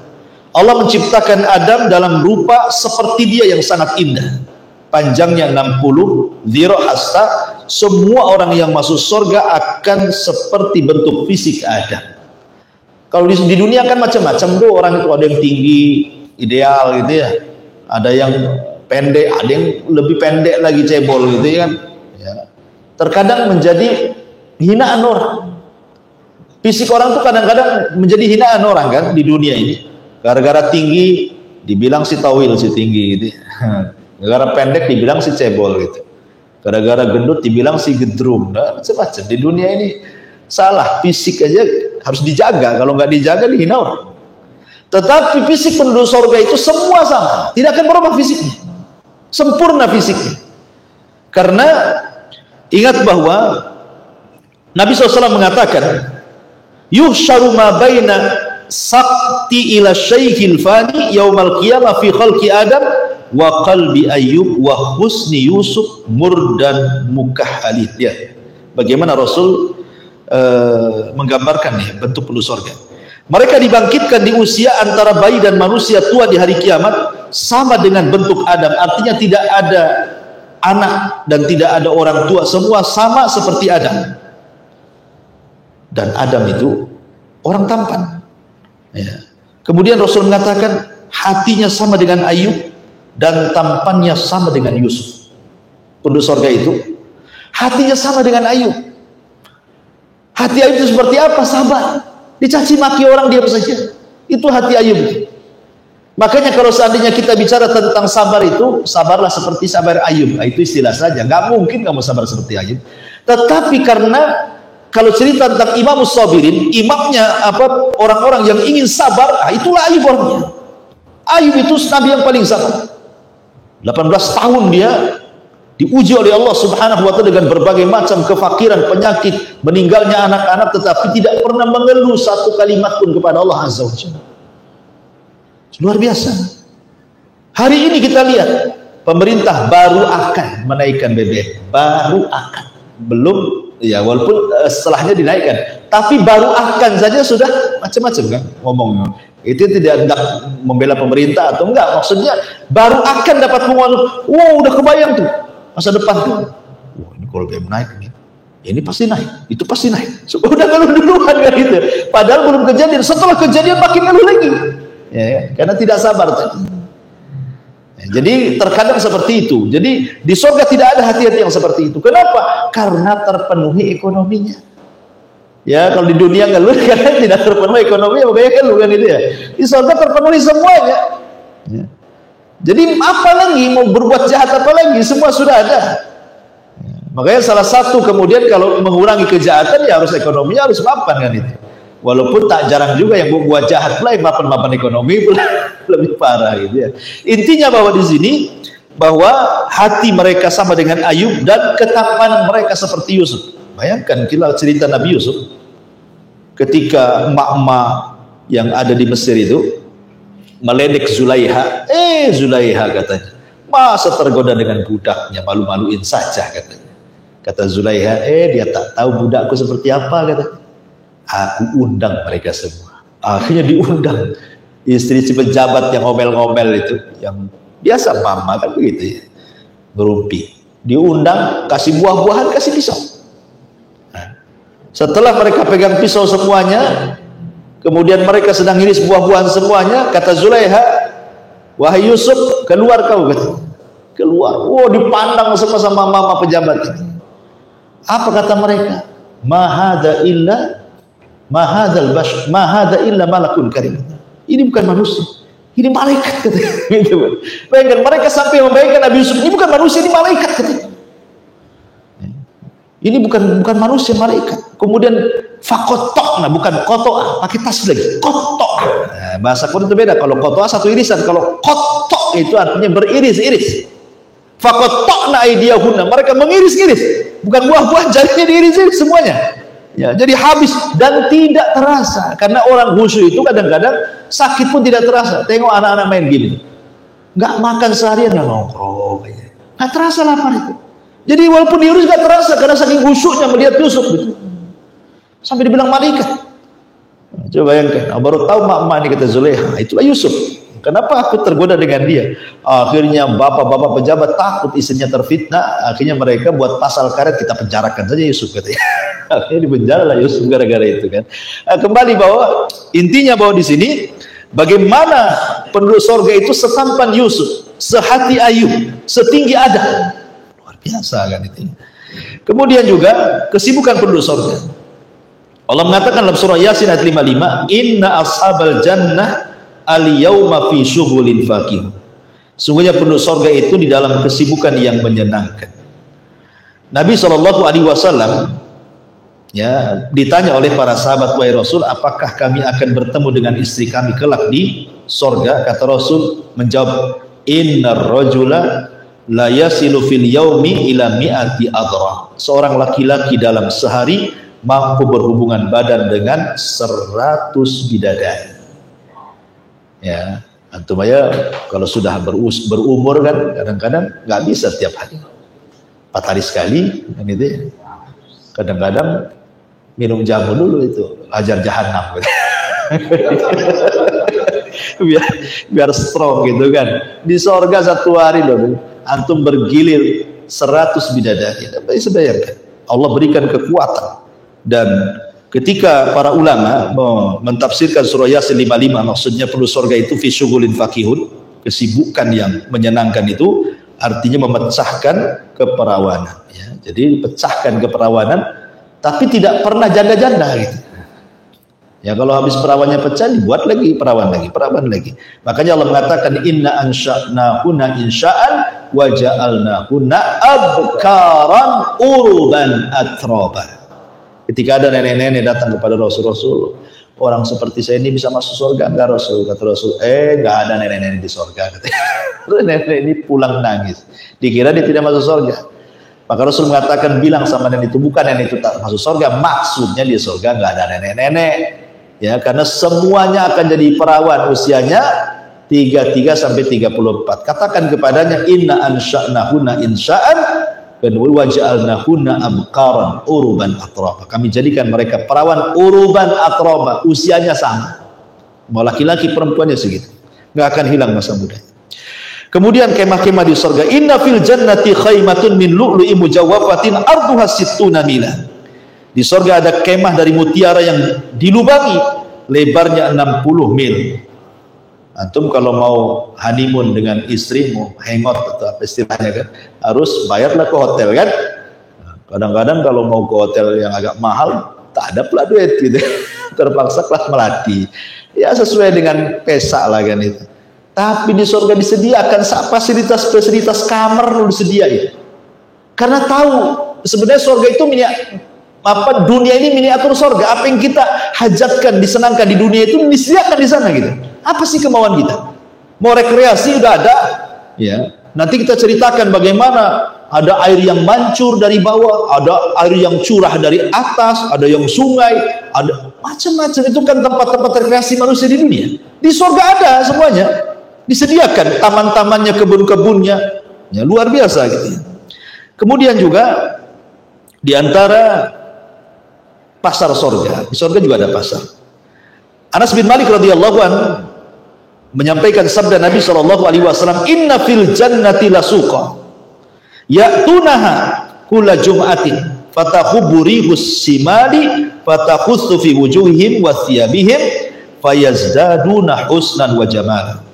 Allah menciptakan Adam dalam rupa seperti dia yang sangat indah. Panjangnya 60 dhira' hasta. Semua orang yang masuk surga akan seperti bentuk fisik Adam. Kalau di dunia kan macam-macam tuh orang itu, ada yang tinggi, ideal gitu ya. Ada yang pendek, ada yang lebih pendek lagi cebol gitu ya kan. Ya. Terkadang menjadi hinaan orang. Fisik orang tuh kadang-kadang menjadi hinaan orang kan di dunia ini. Gara-gara tinggi dibilang si tawil, si tinggi gitu. Gara-gara pendek dibilang si cebol gitu. Gara-gara gendut dibilang si gedrum. Nah, macam-macam di dunia ini salah. Fisik aja harus dijaga. Kalau nggak dijaga dihina orang. Tetapi fisik penduduk surga itu semua sama, tidak akan berubah fisiknya. Sempurna fisiknya. Karena ingat bahwa Nabi SAW mengatakan, yuhsyaru ma baina sakti ila syaikhil fani yaumal qiyamah fi khalqi Adam wa qalbi Ayyub wa husni Yusuf murdan mukahhalid. Ya, bagaimana Rasul menggambarkan nih bentuk penduduk surga. Mereka dibangkitkan di usia antara bayi dan manusia tua di hari kiamat sama dengan bentuk Adam. Artinya tidak ada anak dan tidak ada orang tua, semua sama seperti Adam. Dan Adam itu orang tampan. Ya. Kemudian Rasul mengatakan hatinya sama dengan Ayub dan tampannya sama dengan Yusuf. Penduduk surga itu hatinya sama dengan Ayub. Hati Ayub itu seperti apa? Sabar. Dicaci maki orang diam saja. Itu hati Ayub. Makanya kalau seandainya kita bicara tentang sabar itu, sabarlah seperti sabar Ayub. Itu istilah saja. Nggak mungkin kamu sabar seperti Ayub. Tetapi karena kalau cerita tentang Imam Sabirin, imamnya orang-orang yang ingin sabar, itulah Ayub orangnya. Ayub itu nabi yang paling sabar. 18 tahun dia diuji oleh Allah Subhanahu wa taala dengan berbagai macam kefakiran, penyakit, meninggalnya anak-anak, tetapi tidak pernah mengeluh satu kalimat pun kepada Allah Azza wa Jalla. Luar biasa. Hari ini kita lihat pemerintah baru akan menaikkan BBM, baru akan, belum ya, walaupun setelahnya dinaikkan, tapi baru akan saja sudah macam-macam kan ngomong. Itu tidak hendak membela pemerintah atau enggak, maksudnya baru akan dapat pengaruh. Wow, udah kebayang tuh masa depan tuh. Wah, ini kalau BBM naik nih, ini pasti naik, itu pasti naik. Udah ngeluh duluan kan gitu. Padahal belum kejadian, setelah kejadian makin ngeluh lagi. Ya, karena tidak sabar tadi. Jadi terkadang seperti itu. Jadi di surga tidak ada hati-hati yang seperti itu. Kenapa? Karena terpenuhi ekonominya. Ya, kalau di dunia ngeluh karena tidak terpenuhi ekonomi, makanya ngeluh kan itu ya. Di surga terpenuhi semuanya. Ya. Jadi apa lagi mau berbuat jahat apa lagi? Semua sudah ada. Ya. Makanya salah satu kemudian kalau mengurangi kejahatan ya harus ekonominya harus mapan kan itu. Walaupun tak jarang juga yang buat jahat pula yang mapan-mapan ekonomi pula lebih parah gitu ya. Intinya bahwa di sini bahwa hati mereka sama dengan Ayub dan ketampanan mereka seperti Yusuf. Bayangkan kita cerita Nabi Yusuf ketika emak-emak yang ada di Mesir itu meledek Zulaiha. Zulaiha katanya, masa tergoda dengan budaknya, malu-maluin saja katanya. Kata Zulaiha, dia tak tahu budakku seperti apa katanya. Aku undang mereka semua. Akhirnya diundang istri si pejabat yang ngomel-ngomel itu, yang biasa mama kan begitu ya, ngerumpi. Diundang, kasih buah-buahan, kasih pisau. Nah, setelah mereka pegang pisau semuanya, kemudian mereka sedang iris buah-buahan semuanya, kata Zulaiha, wahai Yusuf, keluar kau kata. Keluar. Wow, dipandang semua sama mama pejabat itu. Apa kata mereka? Mahada illa malakun karim. Ini bukan manusia, ini malaikat katanya. Bayangkan mereka sampai membayangkan Nabi Yusuf ini bukan manusia, ini malaikat katanya. Ini bukan manusia, malaikat. Kemudian fakotokna, bukan kotoa, pakai tas lagi. Kotok. Nah, bahasa Quran itu beda. Kalau kotoa satu irisan, kalau kotok itu artinya beriris-iris. Fakotokna aidiyahunna, mereka mengiris-iris. Bukan buah-buah, jadinya diiris-iris semuanya. Ya, jadi habis dan tidak terasa karena orang khusyuk itu kadang-kadang sakit pun tidak terasa. Tengok anak-anak main game, nggak makan seharian nggak nongkrong, nggak terasa lapar itu. Jadi walaupun diurus nggak terasa karena saking khusyuknya melihat Yusuf gitu. Sampai dibilang malaikat. Coba bayangkan, baru tahu mak-mak ini kata Zulaiha, itulah Yusuf. Kenapa aku tergoda dengan dia? Akhirnya bapak-bapak pejabat takut istrinya terfitnah. Akhirnya mereka buat pasal karet, kita penjarakan saja Yusuf katanya. Akhirnya dipenjara lah Yusuf gara-gara itu kan. Kembali bahwa intinya bahwa di sini bagaimana penduduk surga itu setampan Yusuf, sehati Ayub, setinggi Adam. Luar biasa kan itu. Kemudian juga kesibukan penduduk surga. Allah mengatakan dalam surah Yasin ayat 55, inna ashabal jannah al-yawma fi syughulin faqih. Sungguhnya penduduk surga itu di dalam kesibukan yang menyenangkan. Nabi SAW ya ditanya oleh para sahabat, wahai Rasul, apakah kami akan bertemu dengan istri kami kelak di surga? Kata Rasul menjawab, innar rajula la yasilu fil yaumi ila mi'ati adra. Seorang laki-laki dalam sehari mampu berhubungan badan dengan 100 bidadari. Ya, antum aja kalau sudah berumur kan kadang-kadang nggak bisa tiap hari. 4 hari sekali kan itu ya. Kadang-kadang minum jamu dulu itu ajar jahanam gitu. biar strong gitu kan. Di sorga 1 hari loh antum bergilir 100 bidadari. Bisa bayangkan Allah berikan kekuatan. Dan ketika para ulama mentafsirkan surah Yasin 55, maksudnya perlu sorga itu fi syughulin fakihun, kesibukan yang menyenangkan itu artinya memecahkan keperawanan ya. Jadi pecahkan keperawanan tapi tidak pernah janda-janda gitu. Ya kalau habis perawannya pecah dibuat lagi perawan lagi. Makanya Allah mengatakan inna ansha'nahunna insha'an wa ja'alnahunna abkaran uruban atraba. Ketika ada nenek-nenek datang kepada Rasul, orang seperti saya ini bisa masuk surga enggak Rasul? Kata Rasul, enggak ada nenek-nenek di surga. Nenek ini pulang nangis. Dikira dia tidak masuk surga. Maka Rasul mengatakan bilang sama nenek itu bukan nenek itu tak masuk surga, maksudnya di surga enggak ada nenek-nenek. Ya, karena semuanya akan jadi perawan usianya 33 sampai 34. Katakan kepadanya inna ansha'nahunna insha'an wa ja'alnahunna abqaran uruban atraba. Kami jadikan mereka perawan uruban atraba, usianya sama. Mau laki-laki perempuannya segitu. Enggak akan hilang masa muda. Kemudian kemah-kemah di surga, inna fil jannati khaymatun min lu'lu'i mujawwafatin arduha sittuna mila. Di surga ada kemah dari mutiara yang dilubangi, lebarnya 60 mil. Antum kalau mau honeymoon dengan istrimu, hangout atau apa istilahnya kan, harus bayarlah ke hotel kan. Kadang-kadang kalau mau ke hotel yang agak mahal, tak ada pula duit gitu. Terpaksa kelas Melati. Ya sesuai dengan pesa lah kan itu. Tapi di surga disediakan fasilitas kamar disediain. Karena tahu sebenarnya surga itu dunia ini miniatur surga. Apa yang kita hajatkan, disenangkan di dunia itu disediakan di sana gitu. Apa sih kemauan kita? Mau rekreasi udah ada, ya. Nanti kita ceritakan bagaimana ada air yang mancur dari bawah, ada air yang curah dari atas, ada yang sungai, ada macam-macam. Itu kan tempat-tempat rekreasi manusia di dunia. Di surga ada semuanya, disediakan taman-tamannya, kebun-kebunnya, ya luar biasa gitu. Kemudian juga di antara pasar surga, di surga juga ada pasar. Anas bin Malik radhiyallahu anhu menyampaikan sabda Nabi SAW, inna fil jannati lasuqa ya'tunaha kulla jum'atin fatakhubburihus simali fatakhussu fi wujuhihim wa thiyabihim fayazdaduna husnan wa jamala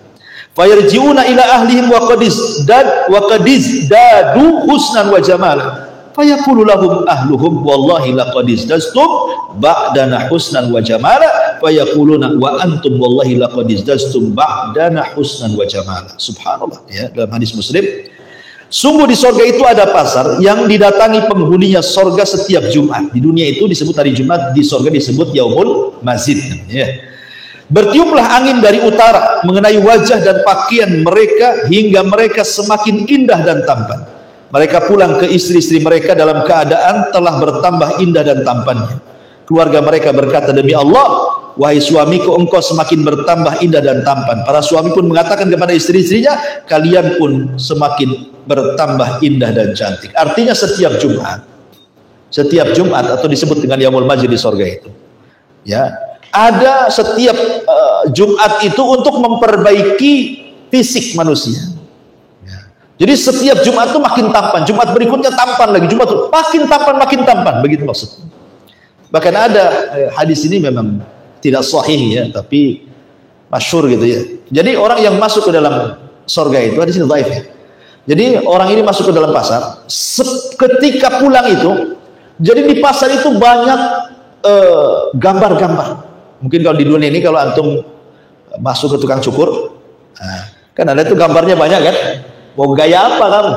fayarji'una ila ahlihim wa qadizdadu husnan wa jamala fayaqulu lahum ahluhum wallahi laqad izdastum ba'dana husnan wa jamala fayaquluna wa antum wallahi laqad izdastum ba'dana husnan wa jamala. Subhanallah ya, dalam hadis Muslim, sungguh di surga itu ada pasar yang didatangi penghuninya surga setiap Jumat. Di dunia itu disebut hari Jumat, di surga disebut Yaumul Mazid ya. Bertiuplah angin dari utara mengenai wajah dan pakaian mereka hingga mereka semakin indah dan tampan. Mereka pulang ke istri-istri mereka dalam keadaan telah bertambah indah dan tampannya. Keluarga mereka berkata, demi Allah, wahai suamiku, engkau semakin bertambah indah dan tampan. Para suami pun mengatakan kepada istri-istrinya, kalian pun semakin bertambah indah dan cantik. Artinya setiap Jumat atau disebut dengan Yaumul Majid di surga itu, ya, ada setiap Jumat itu untuk memperbaiki fisik manusia. Jadi setiap Jumat itu makin tampan, Jumat berikutnya tampan lagi, Jumat itu makin tampan, begitu maksudnya. Bahkan ada hadis ini memang tidak sahih ya, tapi masyhur gitu ya. Jadi orang yang masuk ke dalam surga itu, hadis ini dhaif ya. Jadi orang ini masuk ke dalam pasar, ketika pulang itu, jadi di pasar itu banyak gambar-gambar. Mungkin kalau di dunia ini kalau antum masuk ke tukang cukur, kan ada tuh gambarnya banyak kan. Mau gaya apa kamu?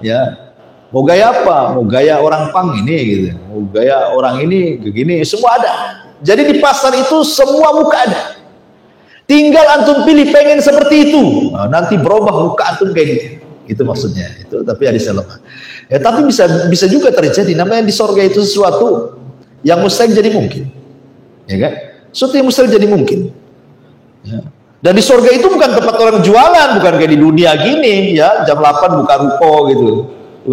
Ya, mau gaya apa? Mau gaya orang pang ini gitu. Mau gaya orang ini begini, semua ada. Jadi di pasar itu semua muka ada. Tinggal antum pilih pengen seperti itu. Nah, nanti berubah muka antum kayak gitu. Itu maksudnya. Itu tapi hadis lemah. Ya, tapi bisa juga terjadi. Namanya di surga itu sesuatu yang mustahil jadi mungkin. Ya kan? Sesuatu yang mustahil jadi mungkin. Ya. Dan di surga itu bukan tempat orang jualan, bukan kayak di dunia gini ya, jam 8 buka ruko gitu,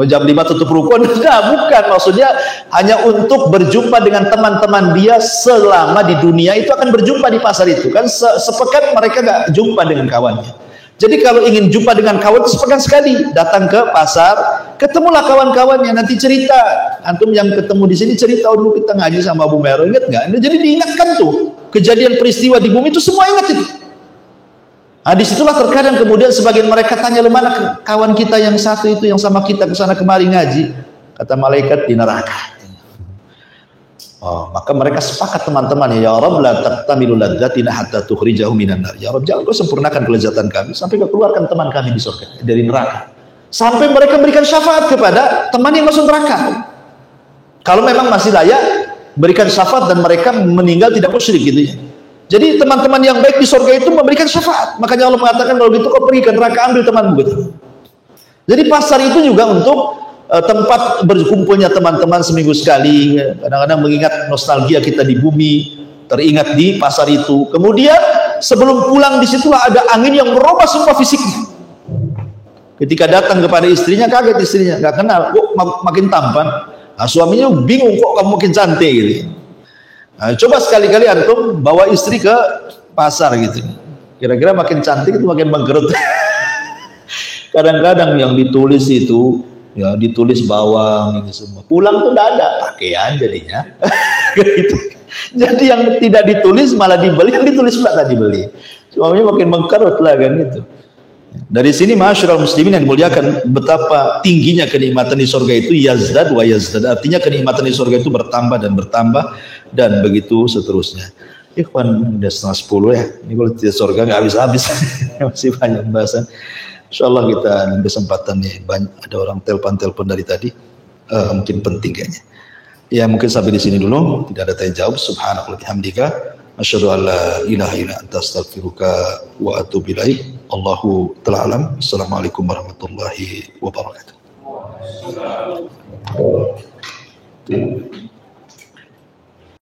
jam 5 tutup ruko. Nah, bukan, maksudnya hanya untuk berjumpa dengan teman-teman dia selama di dunia itu akan berjumpa di pasar itu kan. Sepekan mereka gak jumpa dengan kawannya. Jadi kalau ingin jumpa dengan kawan sepekan sekali, datang ke pasar, ketemulah kawan-kawannya, nanti cerita. Antum yang ketemu di sini cerita, dulu kita ngaji sama Abu Mero, ingat nggak? Jadi diingatkan tuh kejadian peristiwa di bumi itu, semua ingat itu. Nah, disitulah terkadang kemudian sebagian mereka tanya, mana kawan kita yang satu itu yang sama kita kesana kemari ngaji? Kata malaikat, di neraka. Oh, maka mereka sepakat teman-teman, ya Rabb la taqtamilu ladzatina hatta tukhrijahu minan nar. Ya Rabb, jangan kau sempurnakan kelezatan kami sampai kau keluarkan teman kami di surga dari neraka. Sampai mereka berikan syafaat kepada teman yang masuk neraka. Kalau memang masih layak berikan syafaat dan mereka meninggal tidak musyrik gitu ya. Jadi teman-teman yang baik di surga itu memberikan syafaat. Makanya Allah mengatakan, kalau gitu kau pergi ke neraka, ambil temanmu gitu. Jadi pasar itu juga untuk tempat berkumpulnya teman-teman seminggu sekali. Kadang-kadang mengingat nostalgia kita di bumi, teringat di pasar itu. Kemudian sebelum pulang disitulah ada angin yang merubah semua fisiknya. Ketika datang kepada istrinya, kaget istrinya, nggak kenal, kok makin tampan. Nah, suaminya bingung, kok kamu makin cantik gitu. Nah, coba sekali-kali antum bawa istri ke pasar gitu, kira-kira makin cantik itu makin mengkerut. Kadang-kadang yang ditulis itu ya ditulis bawang ini semua, pulang tuh udah ada pakaian jadinya. Gitu. Jadi yang tidak ditulis malah dibeli, yang ditulis pula tak dibeli, suaminya makin mengkerut lah kan gitu. Dari sini ma'asyiral muslimin yang dimuliakan, betapa tingginya kenikmatan di surga itu, yazdad wa yazdad, artinya kenikmatan di surga itu bertambah dan bertambah dan begitu seterusnya. Ikhwan, udah 9:30 ya, ini kalau di surga nggak habis-habis. Masih banyak pembahasan. Insyaallah kita ada kesempatan nih, banyak ada orang telepon dari tadi, mungkin penting kayaknya. Ya mungkin sampai di sini dulu, tidak ada tanya jawab. Subhanallah bihamdika, asyhadu an la ilaha illa anta astaghfiruka wa atubu ilaik. Allahu ta'ala alam. Assalamualaikum warahmatullahi wabarakatuh.